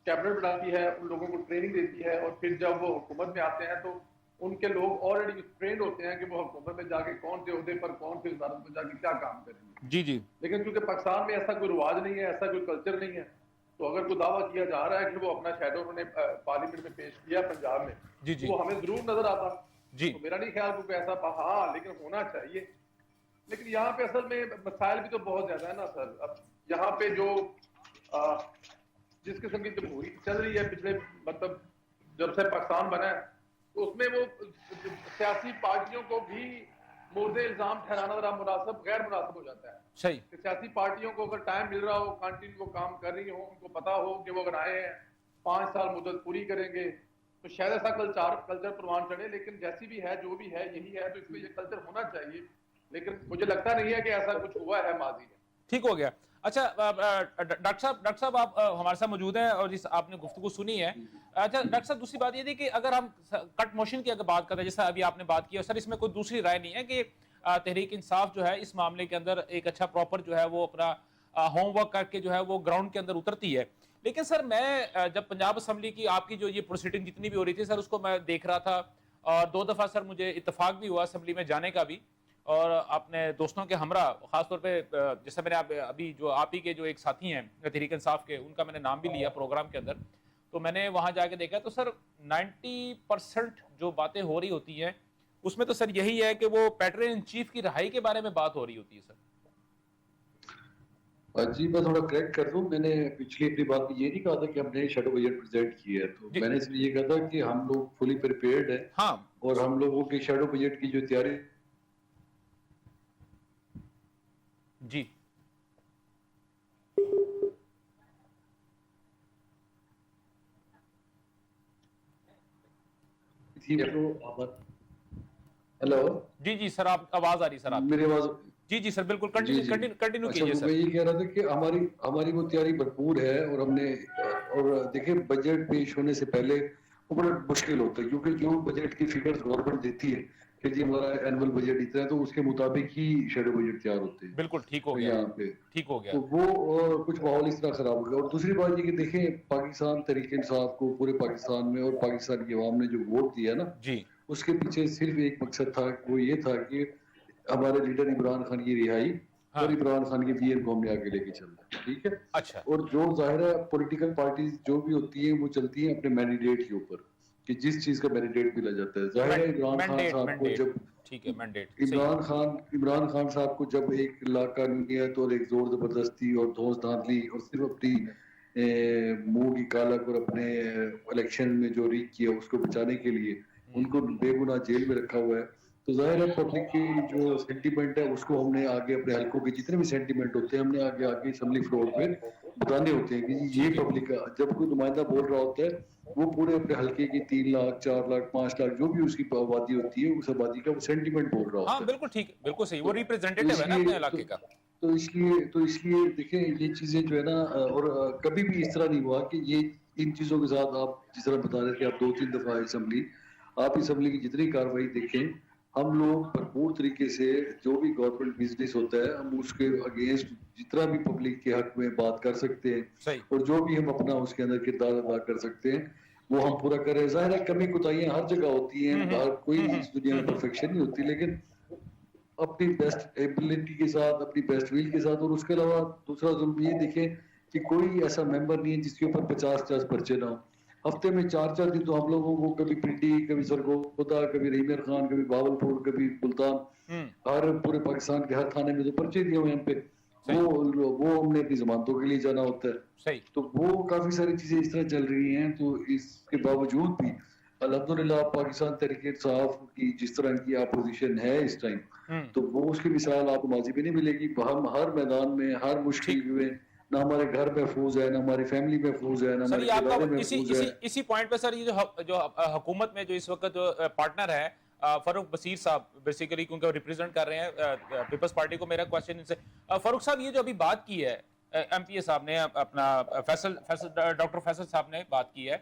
کیبنٹ بناتی ہے، ان لوگوں کو ٹریننگ دیتی ہے، اور پھر جب وہ حکومت میں آتے ہیں تو ان کے لوگ آلریڈی ٹرینڈ ہوتے ہیں کہ وہ حکومت میں جا کے کون سے عہدے پر، کون سی وزارت میں جا کے کیا کام کریں گے. جی جی. لیکن کیونکہ پاکستان میں ایسا کوئی رواج نہیں ہے، ایسا کوئی کلچر نہیں ہے، تو اگر کوئی دعویٰ کیا جا رہا ہے کہ وہ اپنا شیڈو انہوں نے پارلیمنٹ میں پیش کیا پنجاب میں، جی جی. وہ ہمیں ضرور نظر آتا. جی. تو میرا نہیں خیال کوئی ایسا ہاں، لیکن ہونا چاہیے. لیکن یہاں پہ اصل میں مسائل بھی تو بہت زیادہ ہے نا سر. اب یہاں پہ جو جس قسم کی جمہوریت چل رہی ہے پچھلے، مطلب جب سے پاکستان بنا ہے، تو اس میں وہ سیاسی پارٹیوں کو بھی مورد الزام ٹھہرانا ذرا غیر مناسب ہو جاتا ہے صحیح. کہ سیاسی پارٹیوں کو اگر ٹائم مل رہا ہو، کنٹینیو وہ کام کر رہی ہوں، ان کو پتا ہو کہ وہ اگر آئے ہیں 5 سال مدت پوری کریں گے تو شاید ایسا کلچر پروان چڑھے، لیکن جیسی بھی ہے جو بھی ہے یہی ہے، تو اس میں یہ کلچر ہونا چاہیے، لیکن مجھے لگتا نہیں ہے کہ ایسا کچھ ہوا ہے ماضی میں. ٹھیک ہو گیا. اچھا ڈاکٹر صاحب آپ ہمارے ساتھ موجود ہیں اور جس آپ نے گفتگو سنی ہے. اچھا ڈاکٹر صاحب دوسری بات یہ تھی کہ اگر ہم کٹ موشن کی اگر بات کرتے ہیں جیسا ابھی آپ نے بات کی اور سر اس میں کوئی دوسری رائے نہیں ہے کہ تحریک انصاف جو ہے اس معاملے کے اندر ایک اچھا پراپر جو ہے وہ اپنا ہوم ورک کر کے جو ہے وہ گراؤنڈ کے اندر اترتی ہے. لیکن سر میں جب پنجاب اسمبلی کی آپ کی جو یہ پروسیڈنگ جتنی بھی ہو رہی تھی سر اس کو میں دیکھ رہا تھا اور 2 دفعہ سر مجھے اتفاق بھی ہوا اسمبلی میں جانے کا بھی اور اپنے دوستوں کے ہمراہ خاص طور پہ جیسے میں نے ابھی جو آپ ہی کے جو ایک ساتھی ہیں تحریک انصاف کے ان کا میں نے نام بھی لیا پروگرام کے اندر تو میں نے وہاں جا کے دیکھا تو سر 90% جو باتیں ہو رہی ہوتی ہیں اس میں تو سر یہی ہے کہ وہ پیٹرن ان چیف کی رہائی کے بارے میں بات ہو رہی ہوتی ہے سر. جی میں تھوڑا کریکٹ کر دوں، میں نے پچھلی اپنی بات میں یہ نہیں کہا تھا کہ ہم نے شیڈو بجٹ پریزنٹ کیا ہے، تو جی میں نے اس میں یہ کہا تھا کہ ہم لوگ فلی پریپیئرڈ ہیں ہاں اور ہم لوگوں کی شیڈو بجٹ کی جو تیاری جی تھی. ہیلو جی جی سر آپ آواز آ رہی سر آپ میری آواز؟ جی جی سر بالکل جی کنٹینیو اچھا کیجیے میں سر. یہ کہہ رہا تھا کہ ہماری وہ تیاری بھرپور ہے اور ہم نے اور دیکھیں بجٹ پیش ہونے سے پہلے وہ بڑا مشکل ہوتا ہے کیونکہ جو بجٹ کی فگرز گورنمنٹ دیتی ہے کہ جی ہمارا اینول بجٹ اتنا ہے تو اس کے مطابق ہی شیڈو بجٹ تیار ہوتے ہیں. بالکل ٹھیک ہو تو گیا یہاں پہ ٹھیک ہو گیا. تو وہ کچھ ماحول اس طرح خراب ہو گیا. اور دوسری بات یہ کہ دیکھیں پاکستان تحریک انصاف کو پورے پاکستان میں اور پاکستان کی عوام نے جو ووٹ دیا نا جی اس کے پیچھے صرف ایک مقصد تھا، وہ یہ تھا کہ ہمارے لیڈر عمران خان کی رہائی اور عمران خان کی پی ایم کو ہم نے آگے لے کے چلنا ہے. ٹھیک ہے. اچھا اور جو ظاہر ہے پولیٹیکل پارٹیز جو بھی ہوتی ہیں وہ چلتی ہیں اپنے مینڈیٹ کے اوپر کہ جس چیز کا مینڈیٹ ملا جاتا ہے. ظاہر ہے عمران خان صاحب کو جب ٹھیک ہے مینڈیٹ عمران خان صاحب کو جب ایک لاقانونیت اور ایک زور زبردستی اور دھوس دھاندلی اور صرف اپنی منہ کی کالک اور اپنے الیکشن میں جو ریک کیا اس کو بچانے کے لیے ان کو بے گناہ جیل میں رکھا ہوا ہے. تو ظاہر ہے پبلک کی جو سینٹیمنٹ ہے اس کو ہم نے آگے اپنے حلقوں کے جتنے بھی سینٹیمنٹ ہوتے ہیں ہم نے آگے اسمبلی فلور پہ بتانے ہوتے ہیں کہ یہ پبلک کا جب کوئی نمائندہ بول رہا ہوتا ہے وہ پورے اپنے حلقے کی 3 لاکھ 4 لاکھ 5 لاکھ جو بھی اس کی آبادی ہوتی ہے اس آبادی کا وہ سینٹیمنٹ بول رہا ہاں ہوتا ہے. بالکل ٹھیک بالکل صحیح وہ ریپرزینٹیٹیو ہے نا اپنے علاقے کا. تو اس لیے دیکھیں یہ چیزیں جو ہے نا اور کبھی بھی اس طرح نہیں ہوا کہ یہ ان چیزوں کے ساتھ آپ جس طرح بتا رہے تھے آپ 2-3 دفعہ اسمبلی آپ اسمبلی کی جتنی کاروائی دیکھیں ہم لوگ بھرپور طریقے سے جو بھی گورنمنٹ بزنس ہوتا ہے ہم اس کے اگینسٹ جتنا بھی پبلک کے حق میں بات کر سکتے ہیں صحیح اور جو بھی ہم اپنا اس کے اندر کردار ادا کر سکتے ہیں وہ ہم پورا کریں. ظاہر ہے کمی کوتاہیاں ہر جگہ ہوتی ہیں، ہر کوئی اس دنیا میں پرفیکشن نہیں ہوتی، لیکن اپنی بیسٹ ایبلٹی کے ساتھ اپنی بیسٹ ویل کے ساتھ. اور اس کے علاوہ دوسرا ظلم یہ دیکھیں کہ کوئی ایسا ممبر نہیں ہے جس کے اوپر 50 پرچے نہ ہو. ہفتے میں 4 دن تو ہم لوگوں کو کبھی پنڈی کبھی سرگودا کبھی رحیم خان کبھی باولپور کبھی ملتان ہر پورے پاکستان کے ہر تھانے میں تو پرچے دیے ہوئے ہیں ہم پہ. وہ ہم نے اپنی ضمانتوں کے لیے جانا ہوتا ہے. صحیح تو وہ کافی ساری چیزیں اس طرح چل رہی ہیں. تو اس کے باوجود بھی الحمدللہ پاکستان تحریک انصاف کی جس طرح کی اپوزیشن ہے اس ٹائم تو وہ اس کی مثال آپ کو ماضی میں نہیں ملے گی. ہم ہر میدان میں ہر مشکل میں نہ ہمارے گھر محفوظ ہے نہ ہماری فیملی محفوظ ہے نہ سر ہمارے یہ آپ کا خاندان محفوظ ہے. اسی پوائنٹ پہ سر یہ جو حکومت میں جو اس وقت جو پارٹنر ہے فاروق بصیر صاحب بیسیکلی کیونکہ وہ ریپرزینٹ کر رہے ہیں پیپلز پارٹی کو. میرا کوشچن ان سے فاروق صاحب یہ جو ابھی بات کی ہے ایم پی اے صاحب نے اپنا ڈاکٹر فیصل صاحب نے بات کی ہے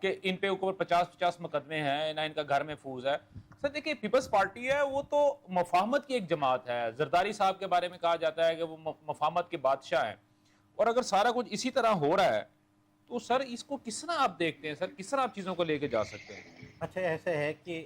کہ ان پہ اوپر 50 مقدمے ہیں نہ ان کا گھر محفوظ ہے. سر دیکھیں پیپلز پارٹی ہے وہ تو مفاہمت کی ایک جماعت ہے. زرداری صاحب کے بارے میں کہا جاتا ہے کہ وہ مفاہمت کے بادشاہ ہیں اور اگر سارا کچھ اسی طرح ہو رہا ہے تو سر اس کو کس طرح آپ دیکھتے ہیں سر کس طرح آپ چیزوں کو لے کے جا سکتے ہیں؟ اچھا ایسا ہے کہ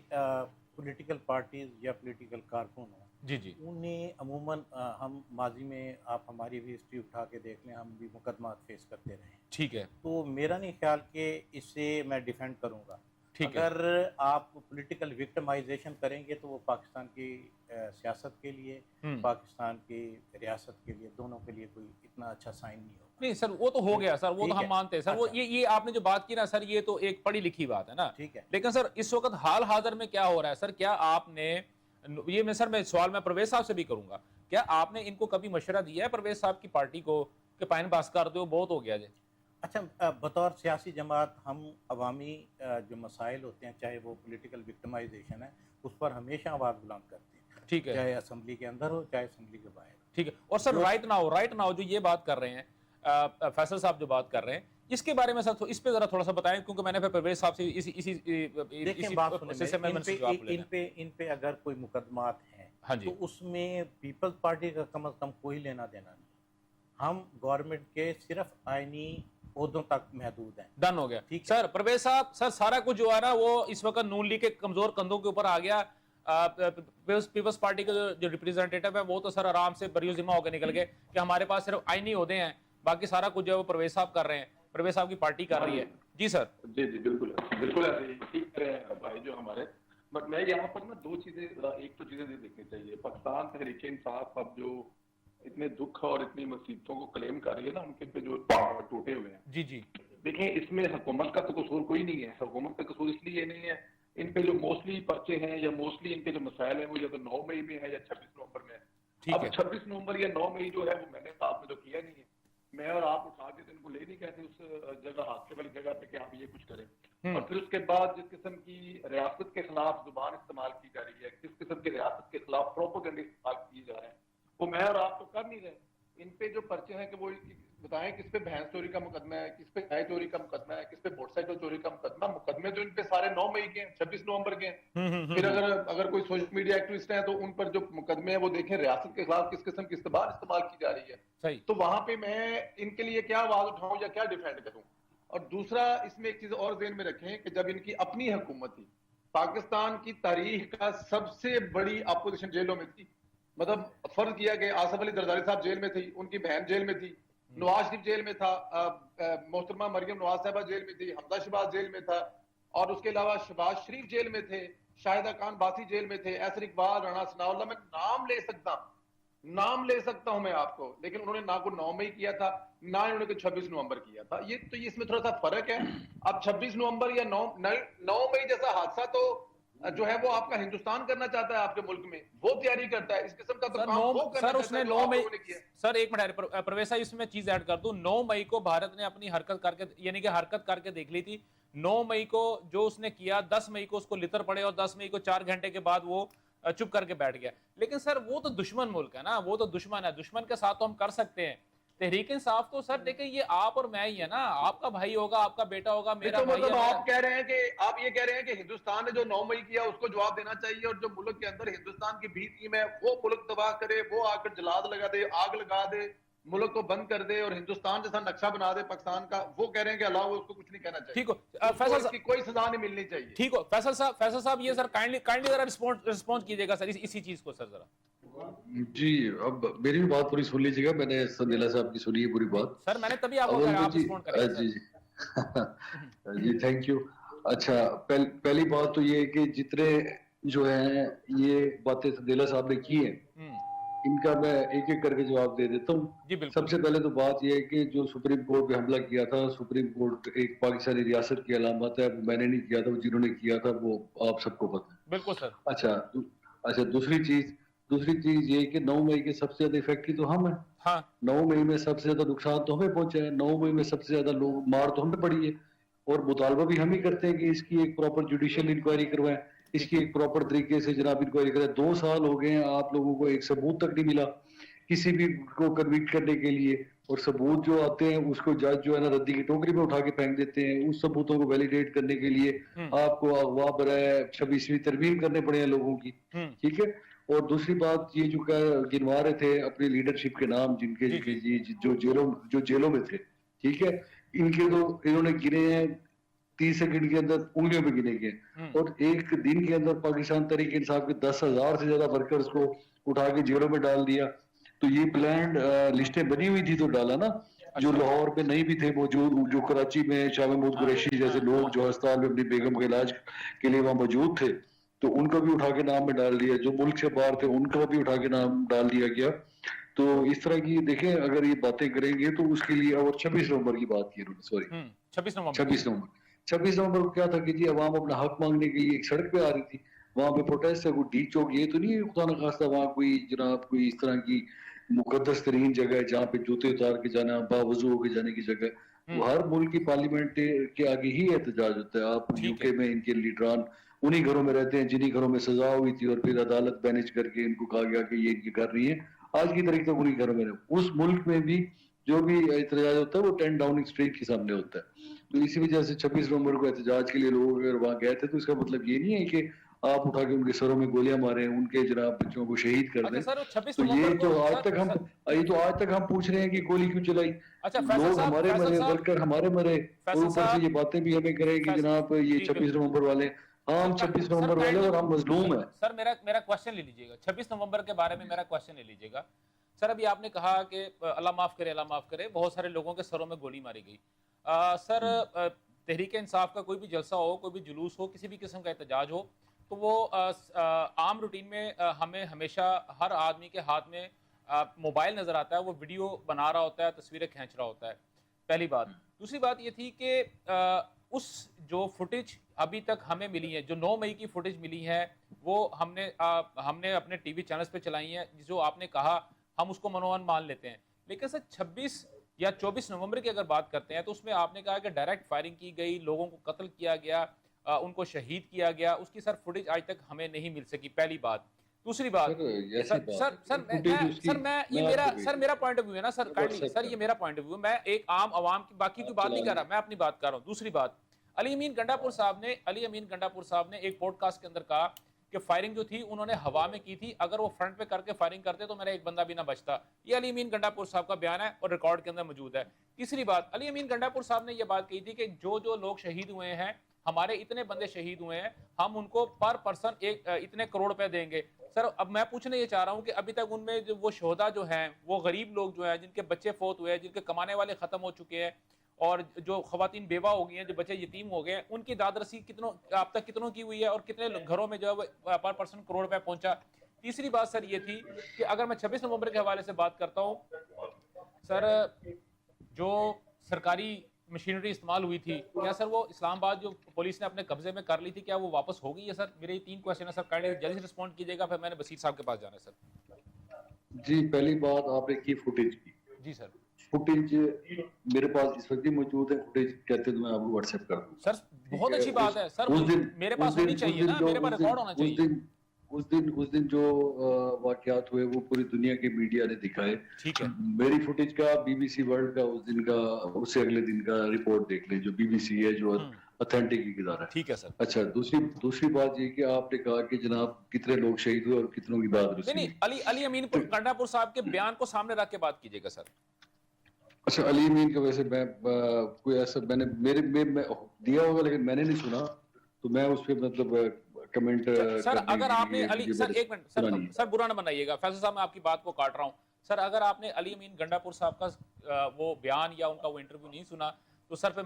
پولیٹیکل پارٹیز یا پولیٹیکل کارکن ہوں جی جی انہیں عموماً ہم ماضی میں آپ ہماری بھی ہسٹری اٹھا کے دیکھ لیں ہم بھی مقدمات فیس کرتے رہے ہیں. ٹھیک ہے تو میرا نہیں خیال کہ اس سے میں ڈیفینڈ کروں گا. ٹھیک ہے اگر آپ پولیٹیکل وکٹمائزیشن کریں گے تو وہ پاکستان کی سیاست کے لیے، پاکستان کی ریاست کے لیے، دونوں کے لیے کوئی اتنا اچھا سائن نہیں ہوگا. نہیں سر وہ تو ہو گیا سر، وہ تو ہم مانتے ہیں سر، وہ یہ آپ نے جو بات کی نا سر یہ تو ایک پڑھی لکھی بات ہے نا. ٹھیک ہے. لیکن سر اس وقت حال حاضر میں کیا ہو رہا ہے سر؟ کیا آپ نے یہ میں سوال میں پرویز صاحب سے بھی کروں گا، کیا آپ نے ان کو کبھی مشورہ دیا ہے پرویز صاحب کی پارٹی کو کہ پائن باس کر دو، بہت ہو گیا جی؟ اچھا، بطور سیاسی جماعت ہم عوامی جو مسائل ہوتے ہیں، چاہے وہ پولیٹیکل وکٹمائزیشن ہے، اس پر ہمیشہ آواز بلند کرتے ہیں. ٹھیک ہے. چاہے اسمبلی کے اندر ہو چاہے اسمبلی کے باہر. ٹھیک ہے. اور سر رائٹ ناؤ جو یہ بات کر رہے ہیں فیصل صاحب جو بات کر رہے ہیں، اس کے بارے میں سر اس پہ ذرا تھوڑا سا بتائیں، کیونکہ میں نے پھر پرویز صاحب سے ان پہ اگر کوئی مقدمات ہیں تو اس میں پیپلز پارٹی کا کم از کم کوئی لینا دینا نہیں. ہم گورنمنٹ کے صرف آئینی عہدوں تک محدود ہیں. ڈن ہو گیا. سر پرویز صاحب، سر سارا کچھ جو ہے نا وہ اس وقت نون لیگ کے کمزور کندھوں کے اوپر آ گیا. پیپلز پارٹی کا جو ریپریزنٹیٹو ہے وہ تو سر آرام سے بریو ذمہ ہو کے نکل گئے کہ ہمارے پاس صرف آئینی عہدے ہیں، باقی سارا کچھ جو ہے وہ پرویز صاحب کر رہے ہیں، پرویز صاحب کی پارٹی کر رہی ہے. جی سر. جی بالکل ایسے ہی ٹھیک کر رہے ہیں بھائی جو ہمارے. بٹ میں یہاں پر نا دو چیزیں، ایک تو چیزیں دیکھنی چاہیے. پاکستان تحریک انصاف اب جو اتنے دکھ اور اتنی مصیبتوں کو کلیم کر رہی ہے نا، ان کے پہ جو ٹوٹے ہوئے ہیں. جی جی دیکھیں اس میں حکومت کا تو قصور کوئی نہیں ہے. حکومت کا قصور اس لیے نہیں ہے، ان پہ جو موسٹلی پرچے ہیں یا موسٹلی ان کے جو مسائل ہیں وہ یا تو 9 مئی میں ہے یا 26 نومبر میں ہے. اب 26 نومبر یا 9 مئی جو ہے وہ میں نے آپ نے تو کیا نہیں ہے. میں اور آپ اٹھا کے ان کو لے نہیں کہتے اس جگہ حادثے والی جگہ پہ کہ آپ یہ کچھ کریں. اور پھر اس کے بعد جس قسم کی ریاست کے خلاف زبان استعمال کی جا رہی ہے، جس قسم کی ریاست کے خلاف پروپیگنڈا استعمال کیے جا رہے ہیں، وہ میں اور آپ تو کر نہیں رہے. ان پہ جو پرچے ہیں کہ وہ بتائیں کس پہ بھینس چوری کا مقدمہ ہے، کس پہ گائے چوری کا مقدمہ ہے، کس پہ موٹر سائیکل چوری کا مقدمہ. مقدمے تو ان پہ سارے 9 مئی کے ہیں، 26 نومبر کے ہیں. پھر اگر کوئی سوشل میڈیا ایکٹیوسٹ ہیں تو ان پر جو مقدمے ہیں وہ دیکھیں ریاست کے خلاف کس قسم کی زبان استعمال کی جا رہی ہے. تو وہاں پہ میں ان کے لیے کیا آواز اٹھاؤں یا کیا ڈیفینڈ کروں. اور دوسرا اس میں ایک چیز اور ذہن میں رکھیں کہ جب ان کی اپنی حکومت تھی، پاکستان کی تاریخ کا سب سے بڑی اپوزیشن جیلوں میں تھی. مطلب فرض کیا کہ آصف علی زرداری صاحب جیل میں تھی، ان کی بہن جیل میں تھی، نواز شریف جیل میں تھا، محترمہ مریم نواز صاحبہ جیل میں تھی، حمزہ شہباز جیل میں تھا، اور اس کے علاوہ شہباز شریف جیل میں تھے، شاہدہ خان باسی جیل میں تھے، ایسر اقبال، رانا ثناء اللہ. میں نام لے سکتا ہوں میں آپ کو. لیکن انہوں نے نہ کو 9 مئی کیا تھا، نہ انہوں نے 26 نومبر کیا تھا. یہ تو اس میں تھوڑا سا فرق ہے. اب 26 نومبر یا 9 مئی جیسا حادثہ تو جو ہے وہ آپ کا ہندوستان کرنا چاہتا ہے، آپ کے ملک میں وہ تیاری کرتا ہے. اس قسم کا تو کام وہ کرنا چاہتا ہے جو آپ لوگوں نے کیا. سر ایک منٹ پرویز صاحب، اس میں چیز ایڈ کر دوں. 9 مئی کو بھارت نے اپنی حرکت کر کے یعنی کہ حرکت کر کے دیکھ لی تھی. 9 مئی کو جو اس نے کیا، 10 مئی کو اس کو لتر پڑے اور 10 مئی کو 4 گھنٹے کے بعد وہ چپ کر کے بیٹھ گیا. لیکن سر وہ تو دشمن ملک ہے نا، وہ تو دشمن ہے. دشمن کے ساتھ تو ہم کر سکتے ہیں. تحریک انصاف تو سر دیکھیں یہ آپ اور میں ہی ہے نا. آپ کا بھائی ہوگا، آپ کا بیٹا ہوگا، میرا بھائی ہے. آپ کہہ رہے ہیں کہ آپ یہ کہہ رہے ہیں کہ ہندوستان نے جو 9 مئی کیا اس کو جواب دینا چاہیے، اور جو ملک کے اندر ہندوستان کی بی ٹیم ہے وہ ملک تباہ کرے، وہ آ کر جلاد لگا دے، آگ لگا دے، ملک کو بند کر دے اور ہندوستان جیسا نقشہ بنا دے پاکستان کا، وہ کہہ رہے ہیں کہ اللہ اس کو کچھ نہیں کہنا چاہیے. ٹھیک ہو فیصل صاحب، کوئی سزا نہیں ملنی چاہیے. ٹھیک ہو فیصل صاحب یہ سر کائنڈلی ذرا رسپونس کیجیے گا سر اسی چیز کو. سر ذرا جی اب میری بھی بات پوری سن لیجیے گا. میں نے سندیلا صاحب کی سنی ہے پوری بات. سر میں نے تبھی آپ کو کہا آپ رسپونڈ کریں. جی جی تھینک یو. اچھا پہلی بات تو یہ ہے کہ جتنے جو ہیں یہ باتیں سندیلا صاحب نے کی ہیں ان کا میں ایک ایک کر کے جواب دے دیتا ہوں. سب سے پہلے تو بات یہ ہے کہ جو سپریم کورٹ پہ حملہ کیا تھا، سپریم کورٹ ایک پاکستانی ریاست کی علامت ہے. وہ میں نے نہیں کیا تھا، وہ جنہوں نے کیا تھا وہ آپ سب کو پتہ ہے. بالکل سر. اچھا دوسری چیز یہ کہ 9 مئی کے سب سے زیادہ افیکٹری تو ہم ہیں. 9 مئی میں سب سے زیادہ نقصان تو ہمیں پہنچا ہے. 9 مئی میں سب سے زیادہ لوگ مار تو ہمیں پڑی ہے، اور مطالبہ بھی ہم ہی کرتے ہیں کہ اس کی ایک پراپر جوڈیشل انکوائری کروائیں، اس کی ایک پراپر طریقے سے جناب انکوائری کریں. 2 سال ہو گئے ہیں، آپ لوگوں کو ایک ثبوت تک نہیں ملا کسی بھی کو کنوکٹ کرنے کے لیے، اور ثبوت جو آتے ہیں اس کو جج جو ہے نا ردی کی ٹوکری میں اٹھا کے پھینک دیتے ہیں. اس ثبوتوں کو ویلیڈیٹ کرنے کے لیے آپ کو اغوا برائے 26ویں ترمیم کرنے پڑے ہیں لوگوں کی. ٹھیک ہے. اور دوسری بات یہ جو گنوا رہے تھے اپنی لیڈرشپ کے نام جن کے جو جیلوں میں تھے، ٹھیک ہے، ان کے تو انہوں نے گنے ہیں 30 سیکنڈ کے اندر انگلیوں پہ گنے گئے، اور ایک دن کے اندر پاکستان تحریک انصاف کے 10,000 سے زیادہ ورکرز کو اٹھا کے جیلوں میں ڈال دیا. تو یہ پلانڈ لسٹیں بنی ہوئی تھی تو ڈالا نا. جو لاہور میں نہیں بھی تھے موجود, جو کراچی میں شاہ محمود قریشی جیسے لوگ جو ہسپتال میں اپنی بیگم کے علاج کے لیے وہاں موجود تھے, تو ان کا بھی اٹھا کے نام میں ڈال دیا. جو ملک سے باہر تھے ان کا بھی اٹھا کے نام ڈال دیا گیا. تو اس طرح کی دیکھیں اگر یہ باتیں کریں گے تو اس کے لیے, اور 26 نومبر کی بات کی انہوں نے, سوری 26 نومبر کو کیا تھا کہ جی عوام اپنا حق مانگنے کے لیے ایک سڑک پہ آ رہی تھی, وہاں پہ پروٹیسٹ ہے, کوئی ڈی چوک, یہ تو نہیں ہے خدا نخواستہ وہاں کوئی جناب کوئی اس طرح کی مقدس ترین جگہ ہے جہاں پہ جوتے اتار کے جانا, باوضو ہو کے جانے کی جگہ. وہ ہر ملک کی پارلیمنٹ کے آگے ہی احتجاج ہوتا ہے. آپ یو کے میں ان کے لیڈران انہی گھروں میں رہتے ہیں جنہی گھروں میں سزا ہوئی تھی اور پھر عدالت مینج کر کے ان کو کہا گیا کہ یہ ان کی گھر نہیں ہے, آج کی تاریخ تک انہی گھروں میں رہتے. اس ملک میں بھی جو بھی احتجاج ہوتا ہے وہ 10 ڈاؤننگ اسٹریٹ کے سامنے ہوتا ہے. تو اسی وجہ سے 26 نومبر کو احتجاج کے لیے لوگ اگر وہاں گئے تھے تو اس کا مطلب یہ نہیں ہے کہ آپ اٹھا کے ان کے سروں میں گولیاں ماریں, ان کے جناب بچوں کو شہید کر دیں. تو یہ تو آج تک ہم پوچھ رہے ہیں کہ گولی کیوں چلائی, لوگ ہمارے مرے, ورکر ہمارے مرے, اور اوپر سے یہ باتیں بھی ہمیں کریں کہ جناب یہ 26 نومبر والے, ہم 26 نومبر والے اور ہم مظلوم ہیں. سر میرا کوشچن لے لیجیے گا, 26 نومبر کے بارے میں میرا کوشچن لے لیجیے گا. سر ابھی آپ نے کہا کہ اللہ معاف کرے بہت سارے لوگوں کے سروں میں گولی ماری گئی. سر تحریک انصاف کا کوئی بھی جلسہ ہو, کوئی بھی جلوس ہو, کسی بھی قسم کا احتجاج ہو, تو وہ عام روٹین میں ہمیں ہمیشہ ہر آدمی کے ہاتھ میں موبائل نظر آتا ہے, وہ ویڈیو بنا رہا ہوتا ہے, تصویریں کھینچ رہا ہوتا ہے. پہلی بات. دوسری بات یہ تھی کہ اس جو فوٹیج ابھی تک ہمیں ملی ہے, جو 9 مئی کی فوٹیج ملی ہے, وہ ہم نے اپنے ٹی وی چینلز پہ چلائی ہیں. جو آپ نے کہا ہم اس کو منوان مان لیتے ہیں, لیکن سر 26 یا 24 نومبر کی اگر بات کرتے ہیں تو اس میں آپ نے کہا کہ ڈائریکٹ فائرنگ کی گئی, لوگوں کو قتل کیا گیا, ان کو شہید کیا گیا. اس کی سر فوٹیج آج تک ہمیں نہیں مل سکی, پہلی بات. دوسری بات, سر میرا پوائنٹ آف ویو ہے نا سر, کائنڈلی سر یہ میرا پوائنٹ آف ویو ہے, میں ایک عام عوام کی باقی کی بات نہیں کر رہا, میں اپنی بات کر رہا ہوں. دوسری بات, علی امین گنڈا پور صاحب نے ایک پوڈ کاسٹ کے اندر کہا کہ فائرنگ جو تھی انہوں نے ہوا میں کی تھی, اگر وہ فرنٹ پہ کر کے فائرنگ کرتے تو میرا ایک بندہ بھی نہ بچتا. یہ علی امین گنڈا پور صاحب کا بیان ہے اور ریکارڈ کے اندر موجود ہے. تیسری بات, علی امین گنڈا پور صاحب نے یہ بات کہی تھی کہ جو لوگ شہید ہوئے ہیں, ہمارے اتنے بندے شہید ہوئے ہیں, ہم ان کو پر پرسن اتنے کروڑ روپے دیں گے. سر اب میں پوچھنا یہ چاہ رہا ہوں کہ ابھی تک ان میں وہ شہدا جو ہیں, وہ غریب لوگ جو ہیں, جن کے بچے فوت ہوئے ہیں, جن کے کمانے والے ختم ہو چکے ہیں, اور جو خواتین بیوہ ہو گئی ہیں, جو بچے یتیم ہو گئے ہیں, ان کی داد رسی اب تک کتنوں کی ہوئی ہے, اور کتنے گھروں میں جو ہے پر پرسن کروڑ روپے پہنچا. تیسری بات سر یہ تھی کہ اگر میں 26 نومبر کے حوالے سے بات کرتا ہوں, سر جو سرکاری مشینری استعمال ہوئی تھی, کیا سر وہ اسلام آباد جو پولیس نے اپنے قبضے میں کر لی تھی, کیا وہ واپس ہو گئی ہے؟ سر میرے یہ 3 کوشچن ہیں سر, کائنڈلی جلدی سے رسپونڈ کیجیے گا, پھر میں نے بصیر صاحب کے پاس جانا ہے سر. جی پہلی بات آپ نے کی فوٹیج کی. جی سر. فوٹیج میرے پاس اس وقت بھی موجود ہے, فوٹیج کہتے تو میں آپ کو واٹس ایپ کر دوں. سر بہت اچھی بات ہے سر, میرے پاس ہونی چاہیے نا, میرے پاس ریکارڈ ہونا چاہیے. اس دن جو واقعات ہوئے وہ پوری دنیا کی میڈیا نے دکھائے. ٹھیک ہے. میری فوٹیج کا بی بی سی ورلڈ کا اس دن کا, اس سے اگلے دن کا رپورٹ دیکھ لیں, جو بی بی سی ہے, جو اتھینٹک ادارہ ہے. ٹھیک ہے سر. اچھا دوسری بات یہ کہ آپ نے کہا کہ جناب کتنے لوگ شہید ہوئے اور کتنوں کی داد رسی. نہیں, علی امین گنڈا پور صاحب کے بیان کو سامنے رکھ کے بات کیجیے گا سر. اچھا علی امین کا ویسے میں کوئی ایسا میں نے میرے دیا ہوگا لیکن میں نے نہیں سنا, تو میں اس پہ مطلب کمنٹ. سر اگر آپ نے علی, سر ایک منٹ سر برا نہ بنائیے گا فیصل صاحب, میں آپ کی بات کو کاٹ رہا ہوں. سر اگر آپ نے علی امین گنڈا پور صاحب کا وہ بیان یا ان کا وہ انٹرویو نہیں سنا, تو سر پہ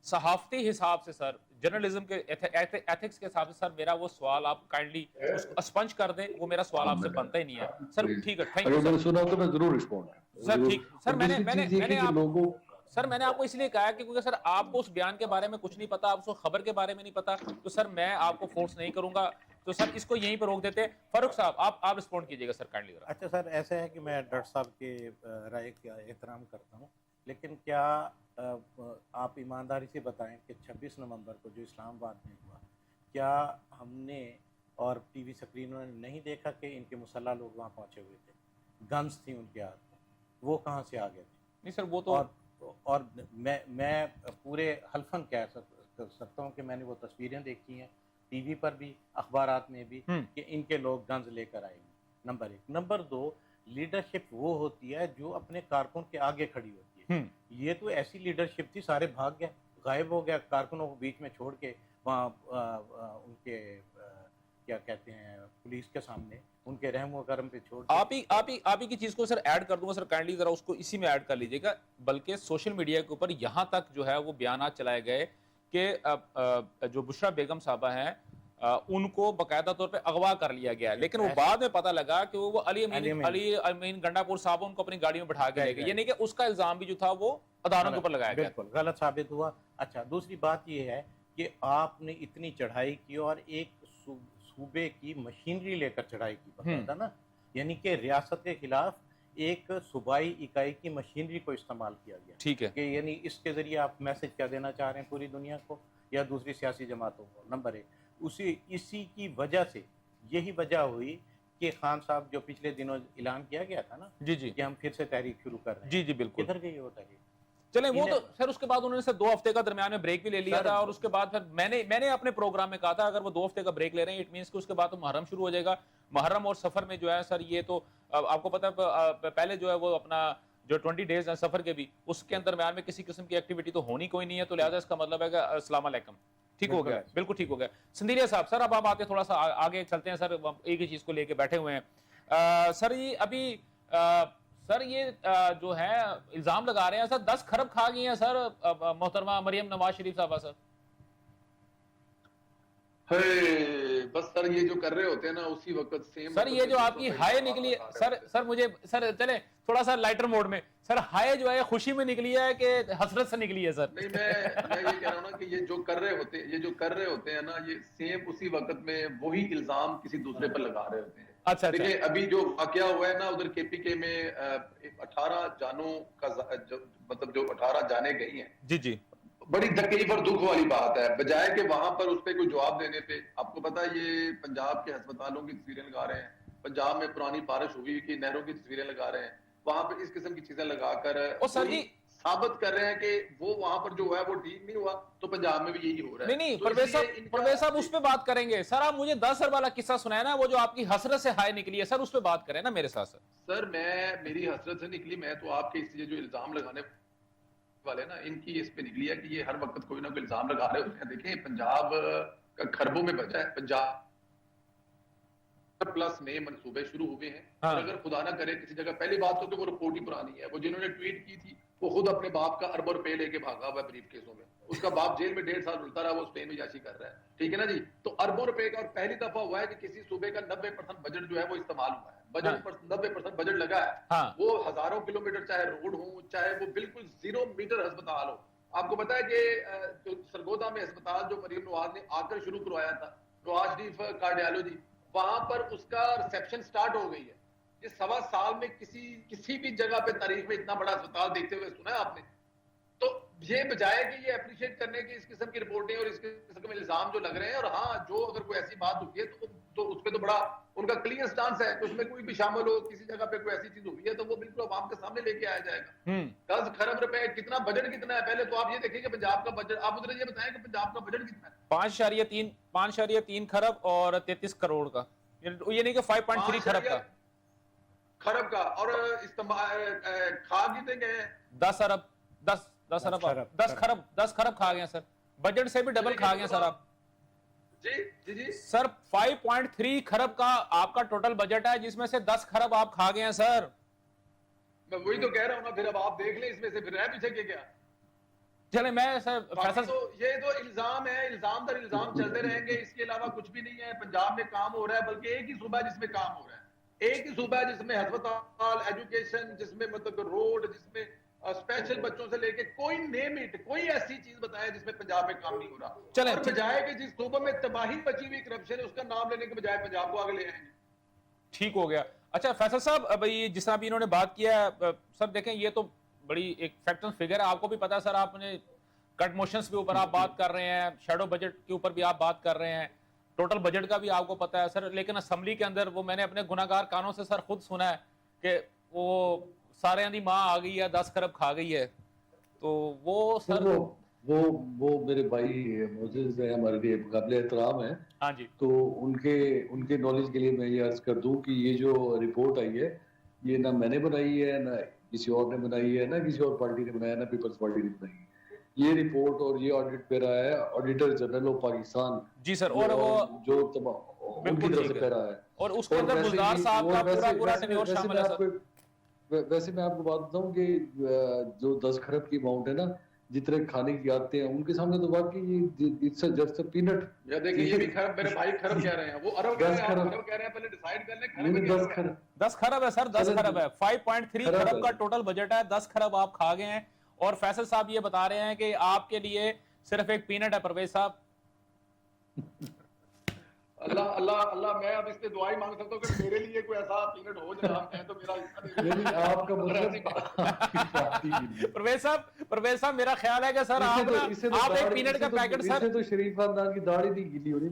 صحافتی حساب سے, سر جرنلزم کے ایتھکس کے حساب سے, سر میرا وہ سوال آپ کائنڈلی اسپنج کر دیں, وہ میرا سوال آپ سے بنتا ہی نہیں ہے سر. ٹھیک ہے, تھینک یو. اگر میں نے سنا تو میں ضرور رسپونڈ. سر ٹھیک. سر میں نے آپ کو اس لیے کہا کہ کیونکہ سر آپ کو اس بیان کے بارے میں کچھ نہیں پتا, آپ کو خبر کے بارے میں نہیں پتا, تو سر میں آپ کو فورس نہیں کروں گا, تو سر اس کو یہیں پہ روک دیتے. فاروق صاحب آپ رسپونڈ کیجیے گا سر کائنڈلی. اچھا سر, ایسا ہے کہ میں ڈاکٹر صاحب کے رائے کا احترام کرتا ہوں, لیکن کیا آپ ایمانداری سے بتائیں کہ 26 نومبر کو جو اسلام آباد میں ہوا, کیا ہم نے اور ٹی وی اسکرینوں نے نہیں دیکھا کہ ان کے مسلح لوگ وہاں پہنچے ہوئے تھے, گنز تھی ان کے ہاتھ میں, وہ کہاں سے آ گئے تھے؟ نہیں سر وہ تو, اور میں پورے حلفاً کہہ سکتا ہوں کہ میں نے وہ تصویریں دیکھی ہیں ٹی وی پر بھی, اخبارات میں بھی, کہ ان کے لوگ گنز لے کر آئے ہیں. نمبر 1. نمبر 2, لیڈرشپ وہ ہوتی ہے جو اپنے کارکن کے آگے کھڑی ہوتی ہے. یہ تو ایسی لیڈرشپ تھی, سارے بھاگ گئے, غائب ہو گیا, کارکنوں کو بیچ میں چھوڑ کے وہاں ان کے کیا کہتے ہیں پولیس کے سامنے ان کے رحم و کرم پہ چھوڑ آپ ہی کی چیز کو سر ایڈ کر دوں گا سر، کائنڈلی ذرا اس کو اسی میں ایڈ کر لیجیے گا. بلکہ سوشل میڈیا کے اوپر یہاں تک جو ہے وہ بیانات چلائے گئے کہ جو بشرا بیگم صاحبہ ہیں ان کو باقاعدہ طور پہ اغوا کر لیا گیا، لیکن وہ بعد میں پتہ لگا کہ وہ علی امین گنڈا پور صاحب ان کو اپنی گاڑی میں بٹھا کے لے گئے، یعنی کہ اس کا الزام بھی جو تھا وہ اداروں کے اوپر لگایا گیا. بالکل غلط ثابت ہوا. اچھا دوسری بات یہ ہے کہ آپ نے اتنی چڑھائی کی اور ایک صوبے کی مشینری لے کر چڑھائی کی باقاعدہ نا، یعنی کہ ریاست کے خلاف ایک صوبائی اکائی کی مشینری کو استعمال کیا گیا. ٹھیک ہے، کہ یعنی اس کے ذریعے آپ میسج کیا دینا چاہ رہے ہیں پوری دنیا کو یا دوسری سیاسی جماعتوں کو؟ نمبر ایک. اسی کی وجہ سے یہی وجہ ہوئی کہ خان صاحب جو پچھلے دنوں اعلان کیا گیا تھا نا جی جی کہ ہم پھر سے تحریک شروع کر رہے ہیں، جی جی بالکل. کدھر گئی وہ تحریک؟ چلیں وہ تو سر اس کے بعد انہوں نے سر 2 ہفتے کا درمیان میں بریک بھی لے لیا تھا، اور اس کے بعد پھر میں نے اپنے پروگرام میں کہا تھا اگر وہ 2 ہفتے کا بریک لے رہے ہیں اٹ مینس کہ اس کے بعد تو محرم شروع ہو جائے گا. محرم اور سفر میں جو ہے سر یہ تو آپ کو پتہ ہے پہلے جو ہے وہ اپنا جو 20 ڈیز ہیں سفر کے بھی، اس کے درمیان میں کسی قسم کی ایکٹیویٹی تو ہونی کوئی نہیں ہے، تو لہٰذا اس کا مطلب ہے کہ السلام علیکم. ٹھیک ہو گیا، بالکل ٹھیک ہو گیا. سندھیریا صاحب سر اب آپ آتے تھوڑا سا آگے چلتے ہیں سر، ایک ہی چیز کو لے کے بیٹھے ہوئے ہیں سر. یہ ابھی سر یہ جو ہے الزام لگا رہے ہیں سر 10 کھرب کھا گئی ہیں سر محترمہ مریم نواز شریف صاحبہ سر. بس سر یہ جو کر رہے ہوتے ہیں نا اسی وقت سیم سر یہ جو آپ کی ہائے نکلی ہے سر مجھے سر چلے تھوڑا سا لائٹر موڈ میں سر، ہائے جو ہے خوشی میں نکلی ہے کہ حسرت سے نکلی ہے سر؟ نہیں میں یہ کہہ رہا ہوں نا کہ یہ جو کر رہے ہوتے ہیں نا یہ سیم اسی وقت میں وہی الزام کسی دوسرے پر لگا رہے ہوتے ہیں. اچھا دیکھیں ابھی جو واقعہ ہوا ہے نا ادھر کے پی کے میں 18 جانوں کا مطلب جو 18 جانیں گئی ہیں، جی جی بڑی تکلیف اور دکھ والی بات ہے. بجائے کہ وہاں پر اس پہ کوئی جواب دینے پہ، آپ کو پتا یہ پنجاب کے ہسپتالوں کی تصویریں لگا رہے ہیں، پنجاب میں پرانی بارش ہوئی کی نہروں کی تصویریں لگا رہے ہیں، وہاں پہ اس قسم کی چیزیں لگا کر ثابت کر رہے ہیں کہ وہ وہاں پر جو ہوا ہے وہ ٹھیک نہیں ہوا، تو پنجاب میں بھی یہی ہو رہا ہے. نہیں پرویز صاحب اس پہ بات کریں گے سر. آپ مجھے 10 سر والا قصہ سنائے نا، وہ جو آپ کی حسرت سے ہائے نکلی ہے سر، اس پہ بات کریں نا میرے ساتھ سر. میری حسرت سے نکلی، میں تو آپ کے اس جو الزام لگانے والے نا ان کی اس پہ نکلی ہے کہ یہ ہر وقت کوئی نہ کوئی الزام لگا رہے ہوتے ہیں. دیکھیں پنجاب کا کھربوں میں بچا ہے، پنجاب پلس نئے منصوبے شروع ہوئے ہیں، اور اگر خدا نہ کرے کسی جگہ، پہلی بات تو وہ رپورٹ ہی پرانی ہے، وہ جنہوں نے ٹویٹ کی تھی وہ خود اپنے باپ کا اربوں روپے لے کے بھاگا ہوا ہے بریف کیسوں میں، اس کا باپ جیل میں 1.5 سال رلتا رہا، وہ اسپین میں یاشی کر رہا ہے. ٹھیک ہے نا جی. تو اربوں روپے کا، اور پہلی دفعہ ہوا ہے کہ کسی صوبے کا 90% بجٹ جو ہے وہ استعمال ہوا ہے. بجٹ پر 90% بجٹ لگا ہے، وہ ہزاروں کلومیٹر چاہے روڈ ہوں، چاہے وہ بالکل 0 میٹر ہسپتال ہو. آپ کو پتا ہے کہ جو سرگودا میں ہسپتال جو مریم نواز نے آ کر شروع کروایا تھا، نواز شریف کارڈیالوجی، وہاں پر اس کا ریسیپشن سٹارٹ ہو گئی ہے. یہ 1.25 سال میں کسی بھی جگہ پہ تاریخ میں اتنا بڑا ہسپتال دیکھتے ہوئے سنا ہے آپ نے؟ تو یہ بجائے کہ یہ اپریشیٹ کرنے کی اس قسم کی رپورٹیں اور اس قسم کے الزام جو لگ رہے ہیں، اور ہاں جو اگر کوئی ایسی بات ہوتی ہے تو اس پہ تو بڑا ان کا کلیئر سٹانس ہے کہ اس میں کوئی بھی شامل ہو، کسی جگہ پہ کوئی ایسی چیز ہوئی ہے تو وہ بالکل عوام کے سامنے لے کے آیا جائے گا. 10 کھرب روپے کتنا بجٹ کتنا ہے؟ پہلے تو آپ یہ دیکھیں کہ پنجاب کا بجٹ، آپ ادھر یہ بتائیں کہ پنجاب کا بجٹ کتنا ہے؟ 5.3 کھرب اور 33 کروڑ کا، یہ نہیں کہ 5.3 کھرب کا. اور کھا کتنے گئے ہیں؟ 10 ارب 10 کھرب کھا گئے سر، بجٹ سے بھی ڈبل کھا گئے سر آپ. جی سر 5.3 کھرب کا آپ کا ٹوٹل بجٹ ہے، جس میں سے 10 کھرب آپ کھا گئے ہیں سر. میں وہی تو کہہ رہا ہوں نا، پھر اب آپ دیکھ لیں اس میں سے پھر رہ پیچھے کے کیا. چلے میں سر فیصل، یہ تو الزام ہے، الزام در الزام چلتے رہیں گے، اس کے علاوہ کچھ بھی نہیں ہے. پنجاب میں کام ہو رہا ہے، بلکہ ایک ہی صوبہ ہے جس میں کام ہو رہا ہے، ایک ہی صوبہ ہے جس میں ہسپتال، ایجوکیشن، جس میں مطلب روڈ، جس میں اسپیشل بچوں سے لے کے کوئی نیم اٹ، کوئی ایسی چیز بتائے جس میں پنجاب میں کام نہیں ہو رہا. چلیں اور بجائے کہ جس صوبہ میں تباہی بچی ہوئی کرپشن ہے اس کا نام لینے کے بجائے پنجاب کو آگے لے آئیں گے. ٹھیک ہو گیا. اچھا فیصل صاحب، اب یہ جس طرح بھی انہوں نے بات کیا ہے سر، دیکھیں یہ تو بڑی ایک فیکٹ اینڈ فگر ہے، آپ کو بھی پتا ہے سر، آپ نے کٹ موشنز کے اوپر آپ بات کر رہے ہیں، شیڈو بجٹ کے اوپر بھی آپ بات کر رہے ہیں، ٹوٹل بجٹ کا بھی آپ کو پتا ہے سر. لیکن اسمبلی کے اندر وہ میں نے اپنے گناہگار کانوں سے سر خود سنا ہے کہ وہ سارے دی ماں آ گئی ہے، 10 کھرب کھا گئی ہے. تو وہ سر وہ میرے بھائی معزز ہیں، ہمارے لیے قابل احترام ہیں. ہاں جی. تو ان کے نالج کے لیے میں یہ عرض کر دوں کہ یہ جو رپورٹ آئی ہے یہ نہ میں نے بنائی ہے، نہ کسی اور نے بنائی ہے، نہ کسی اور پارٹی نے بنایا، نہ پیپلز پارٹی نے بنائی ہے. یہ رپورٹ اور یہ آڈٹ پہ رہا ہے آڈیٹر جنرل آف پاکستان. جی سر، اور وہ جو ان کی طرف سے پہ رہا ہے. اور اس کے اندر گلزار صاحب کا پورا پورا ٹینیور شامل ہے سر. ویسے میں آپ کو بات بتاؤں کہ جو 10 کھرب کی اماؤنٹ ہے نا جتنے کھانے کی آتے ہیں ان کے سامنے تو واقعی جسٹ پینٹ. یا دیکھیں یہ بھی کھرب میرے بھائی کھرب کہہ رہے ہیں, وہ ارب کہہ رہے ہیں, آپ کھرب کہہ رہے ہیں, پہلے ڈیسائیڈ کر لیں. 10 کھرب ہے سر, 10 کھرب ہے, 5.3 کھرب کا ٹوٹل بجٹ ہے, 10 کھرب آپ کھا گئے ہیں. اور فیصل صاحب یہ بتا رہے ہیں کہ آپ کے لیے صرف ایک پینٹ ہے. پرویز صاحب اللہ اللہ اللہ, میں اب اس پہ دعا ہی مانگ سکتا ہوں کہ میرے لیے کوئی ایسا پینٹ ہو جناب, میں تو میرا حصہ دے دوں. آپ کا مطلب پرویز صاحب میرا خیال ہے کہ سر آپ ایک پینٹ کا پیکٹ سر تو شریف خاندان کی داڑھی نہیں گیلی ہونی.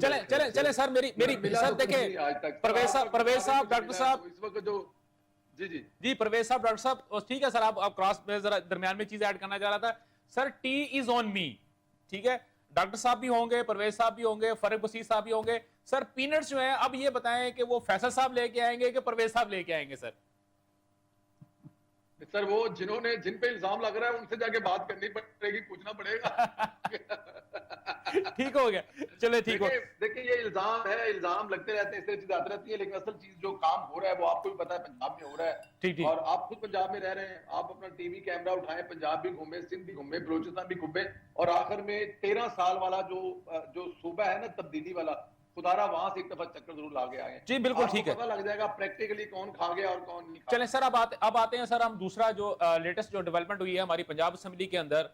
چلیں سر میری سر دیکھیں پرویز صاحب ڈاکٹر صاحب اس وقت جو جی پرویز صاحب ڈاکٹر صاحب ٹھیک ہے سر, آپ کراس میں ذرا درمیان میں چیز ایڈ کرنا چاہ رہا تھا سر. ٹی از آن می, ٹھیک ہے, ڈاکٹر صاحب بھی ہوں گے, پرویز صاحب بھی ہوں گے, فرق بصیر صاحب بھی ہوں گے سر. پینٹس جو ہیں اب یہ بتائیں کہ وہ فیصل صاحب لے کے آئیں گے کہ پرویز صاحب لے کے آئیں گے سر؟ سر وہ جن پہ الزام لگ رہا ہے ان سے جا کے بات کرنی پڑے گی, پوچھنا پڑے گا. ٹھیک ہو گیا, چلے ٹھیک ہو. دیکھیں یہ الزام ہے, الزام لگتے رہتے ہیں, اس طرح چیزیں آتی رہتی ہیں, لیکن اصل چیز جو کام ہو رہا ہے وہ آپ کو بھی پتا ہے پنجاب میں ہو رہا ہے. اور آپ خود پنجاب میں رہ رہے ہیں, آپ اپنا ٹی وی کیمرہ اٹھائیں, پنجاب بھی گھومے, سندھ بھی گھومے, بلوچستان بھی گھومے, اور آخر میں 13 سال والا جو صوبہ ہے نا تبدیلی والا, خدارا وہاں سے ایک دفعہ چکر ضرور لا کے آئے. جی بالکل ٹھیک ہے, پتہ لگ جائے گا پریکٹیکلی کون کھا گیا اور کون نہیں کھا. چلیں سر اب آتے ہیں سر ہم دوسرا جو لیٹسٹ جو ڈیولپمنٹ ہوئی ہے ہماری پنجاب اسمبلی کے اندر,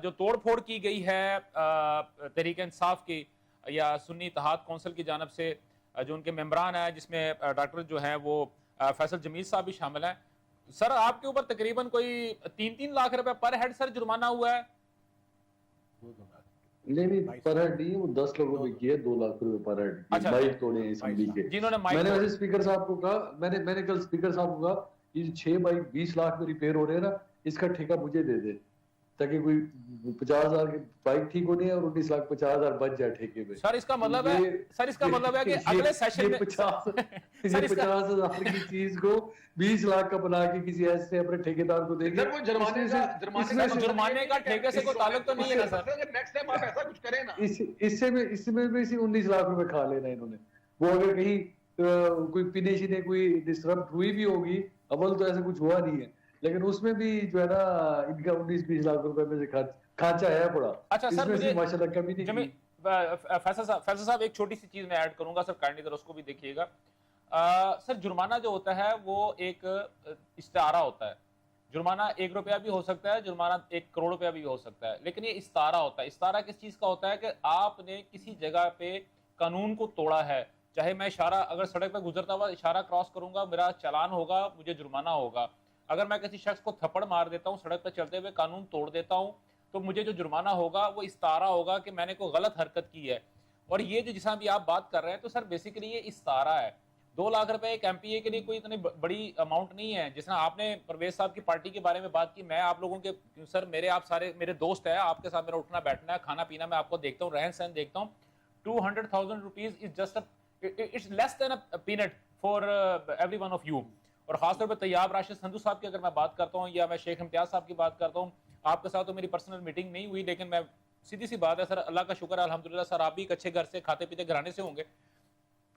جو توڑ پھوڑ کی گئی ہے تحریک انصاف کی یا سنی اتحاد کونسل کی جانب سے, جو ان کے ممبران ہیں جس میں ڈاکٹر جو ہیں وہ فیصل جمیل صاحب بھی شامل ہیں. سر آپ کے اوپر تقریباً کوئی 3 لاکھ روپے پر ہیڈ سر جرمانہ ہوا ہے. نہیں پر ہیڈ نہیں, وہ 10 لوگوں پہ کیا 2 لاکھ روپے پر ہیڈ. مائک توڑے ہیں اسمبلی کے. میں نے ویسے اسپیکر صاحب کو کہا, میں نے کل اسپیکر صاحب کو کہا یہ 6 بائک 20 لاکھ میں ریپیئر ہو رہے ہیں نا, اس کا ٹھیکہ مجھے دے دے تاکہ کوئی 50,000 کی بائک ٹھیک ہونی ہے اور 19,50,000 بچ جائے ٹھیکے پہ. سر اس کا مطلب ہے کہ اگلے سیشن میں 50,000 کی چیز کو 20 لاکھ کا بنا کے کسی ایسے اپنے ٹھیکیدار کو دیں گے. جرمانے کا ٹھیکے سے کوئی تعلق تو نہیں ہے نا سر. نیکسٹ ٹائم آپ ایسا کچھ کریں نا, اس میں بھی 19 لاکھ روپے کھا لینا انہوں نے. وہ اگر کہیں کوئی پینے شینے کوئی ڈسٹرب ہوئی بھی ہوگی, اول تو ایسا کچھ ہوا نہیں ہے, لیکن اس میں بھی جو ہے نا ان کا 19-20 لاکھ روپے میں سے کھانچہ ہے پڑا. اچھا سر مجھے ماشاءاللہ کمی نہیں. فیصل صاحب ایک چھوٹی سی چیز میں ایڈ کروں گا سر, کائنڈلی ذرا اس کو بھی دیکھیے گا. سر جرمانہ جو ہوتا ہے وہ ایک استعارہ ہوتا ہے. جرمانہ 1 روپیہ بھی ہو سکتا ہے, جرمانہ 1 کروڑ روپیہ بھی ہو سکتا ہے, لیکن یہ استعارہ ہوتا ہے. استعارہ کس چیز کا ہوتا ہے کہ آپ نے کسی جگہ پہ قانون کو توڑا ہے. چاہے میں اشارہ اگر سڑک پہ گزرتا ہوا اشارہ کراس کروں گا, میرا چلان ہوگا, مجھے جرمانہ ہوگا. اگر میں کسی شخص کو تھپڑ مار دیتا ہوں, سڑک پہ چلتے ہوئے قانون توڑ دیتا ہوں, تو مجھے جو جرمانہ ہوگا وہ استعارہ ہوگا کہ میں نے کوئی غلط حرکت کی ہے. اور یہ جو جسا بھی آپ بات کر رہے ہیں تو سر بیسیکلی یہ استعارہ ہے. 2 لاکھ روپے ایک ایم پی اے کے لیے کوئی اتنی بڑی اماؤنٹ نہیں ہے. جس طرح آپ نے پرویز صاحب کی پارٹی کے بارے میں بات کی, میں آپ لوگوں کے سر آپ سارے میرے دوست ہیں, آپ کے ساتھ میرا اٹھنا بیٹھنا ہے, کھانا پینا میں آپ کو دیکھتا ہوں, رہن سہن دیکھتا ہوں. 200,000 rupees is just it's less than a paint for every one of you. اور خاص طور پہ طیاب راشد سندھو صاحب کی اگر میں بات کرتا ہوں, یا میں شیخ امتیاز صاحب کی بات کرتا ہوں, آپ کے ساتھ تو میری پرسنل میٹنگ نہیں ہوئی, لیکن میں سیدھی سی بات ہے سر, اللہ کا شکر ہے الحمدللہ سر, آپ بھی ایک اچھے گھر سے کھاتے پیتے گھرانے سے ہوں گے.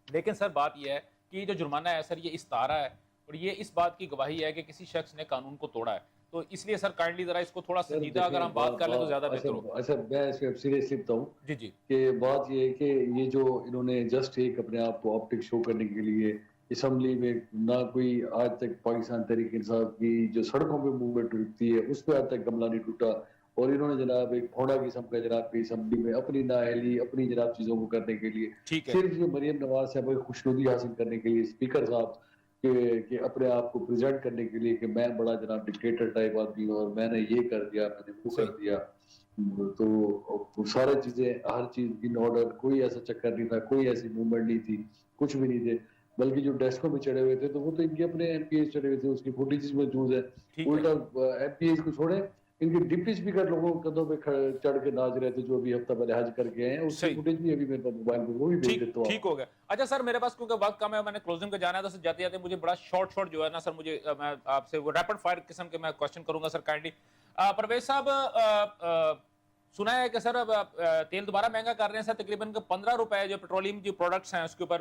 لیکن سر بات یہ ہے کہ یہ جو جرمانہ ہے سر یہ استعارہ ہے, اور یہ اس بات کی گواہی ہے کہ کسی شخص نے قانون کو توڑا ہے. تو اس لیے سر کائنڈلی ذرا اس کو تھوڑا سنجیدہ اگر ہم بات کر لیں تو زیادہ بہتر ہوگا. اچھا میں اس میں سیریسلی بتاؤں جی کہ بات یہ ہے کہ یہ جو انہوں نے جسٹ ایک اپنے آپ کو آپٹک شو کرنے کے لیے اسمبلی میں نہ کوئی آج تک پاکستان تحریک انصاف کی جو سڑکوں پہ موومنٹ ٹوٹتی ہے اس پہ آج تک گملہ نہیں ٹوٹا, اور انہوں نے جناب ایک پھوڑا قسم کا جناب کی اسمبلی میں اپنی نااہلی اپنی جناب چیزوں کو کرنے کے لیے صرف یہ مریم نواز صاحب کو خوشنودی حاصل کرنے کے لیے, اسپیکر صاحب کہ اپنے آپ کو پریزنٹ کرنے کے لیے کہ میں بڑا جناب ڈکٹیٹر ٹائپ آدمی ہوں اور میں نے یہ کر دیا, میں نے وہ کر دیا. تو سارے چیزیں ہر چیز ان آرڈر, کوئی ایسا چکر نہیں تھا, کوئی ایسی موومنٹ نہیں تھی, کچھ بھی نہیں تھے. بلکہ جو ڈیسکوں میں چڑھے ہوئے تھے تو وہ تو ان کے اپنے ایم پی ایز چڑھے ہوئے تھے, اس کی فوٹیجز موجود ہے. الٹا ایم پی ایز کو چھوڑیں, ان کے ڈپٹی اسپیکر لوگوں کے قدموں پہ چڑھ کے ناچ رہے تھے جو ابھی ہفتہ پہلے حج کر کے ہیں, اس کی فوٹیج بھی ابھی میرے پاس موبائل پہ, وہ بھی بھیج دیتا ہوں. ٹھیک ہو گیا. اچھا سر میرے پاس کیونکہ وقت کم ہے, میں نے کلوزنگ پہ جانا ہے, تو جاتے جاتے مجھے بڑا شارٹ جو ہے نا سر, مجھے میں آپ سے وہ ریپڈ فائر قسم کے میں کوشچن کروں گا سر کائنڈلی. پرویز صاحب سنا ہے کہ سر تیل دوبارہ مہنگا کر رہے ہیں سر, تقریباً 15 روپے جو پیٹرولیم جو پروڈکٹس ہیں اس کے اوپر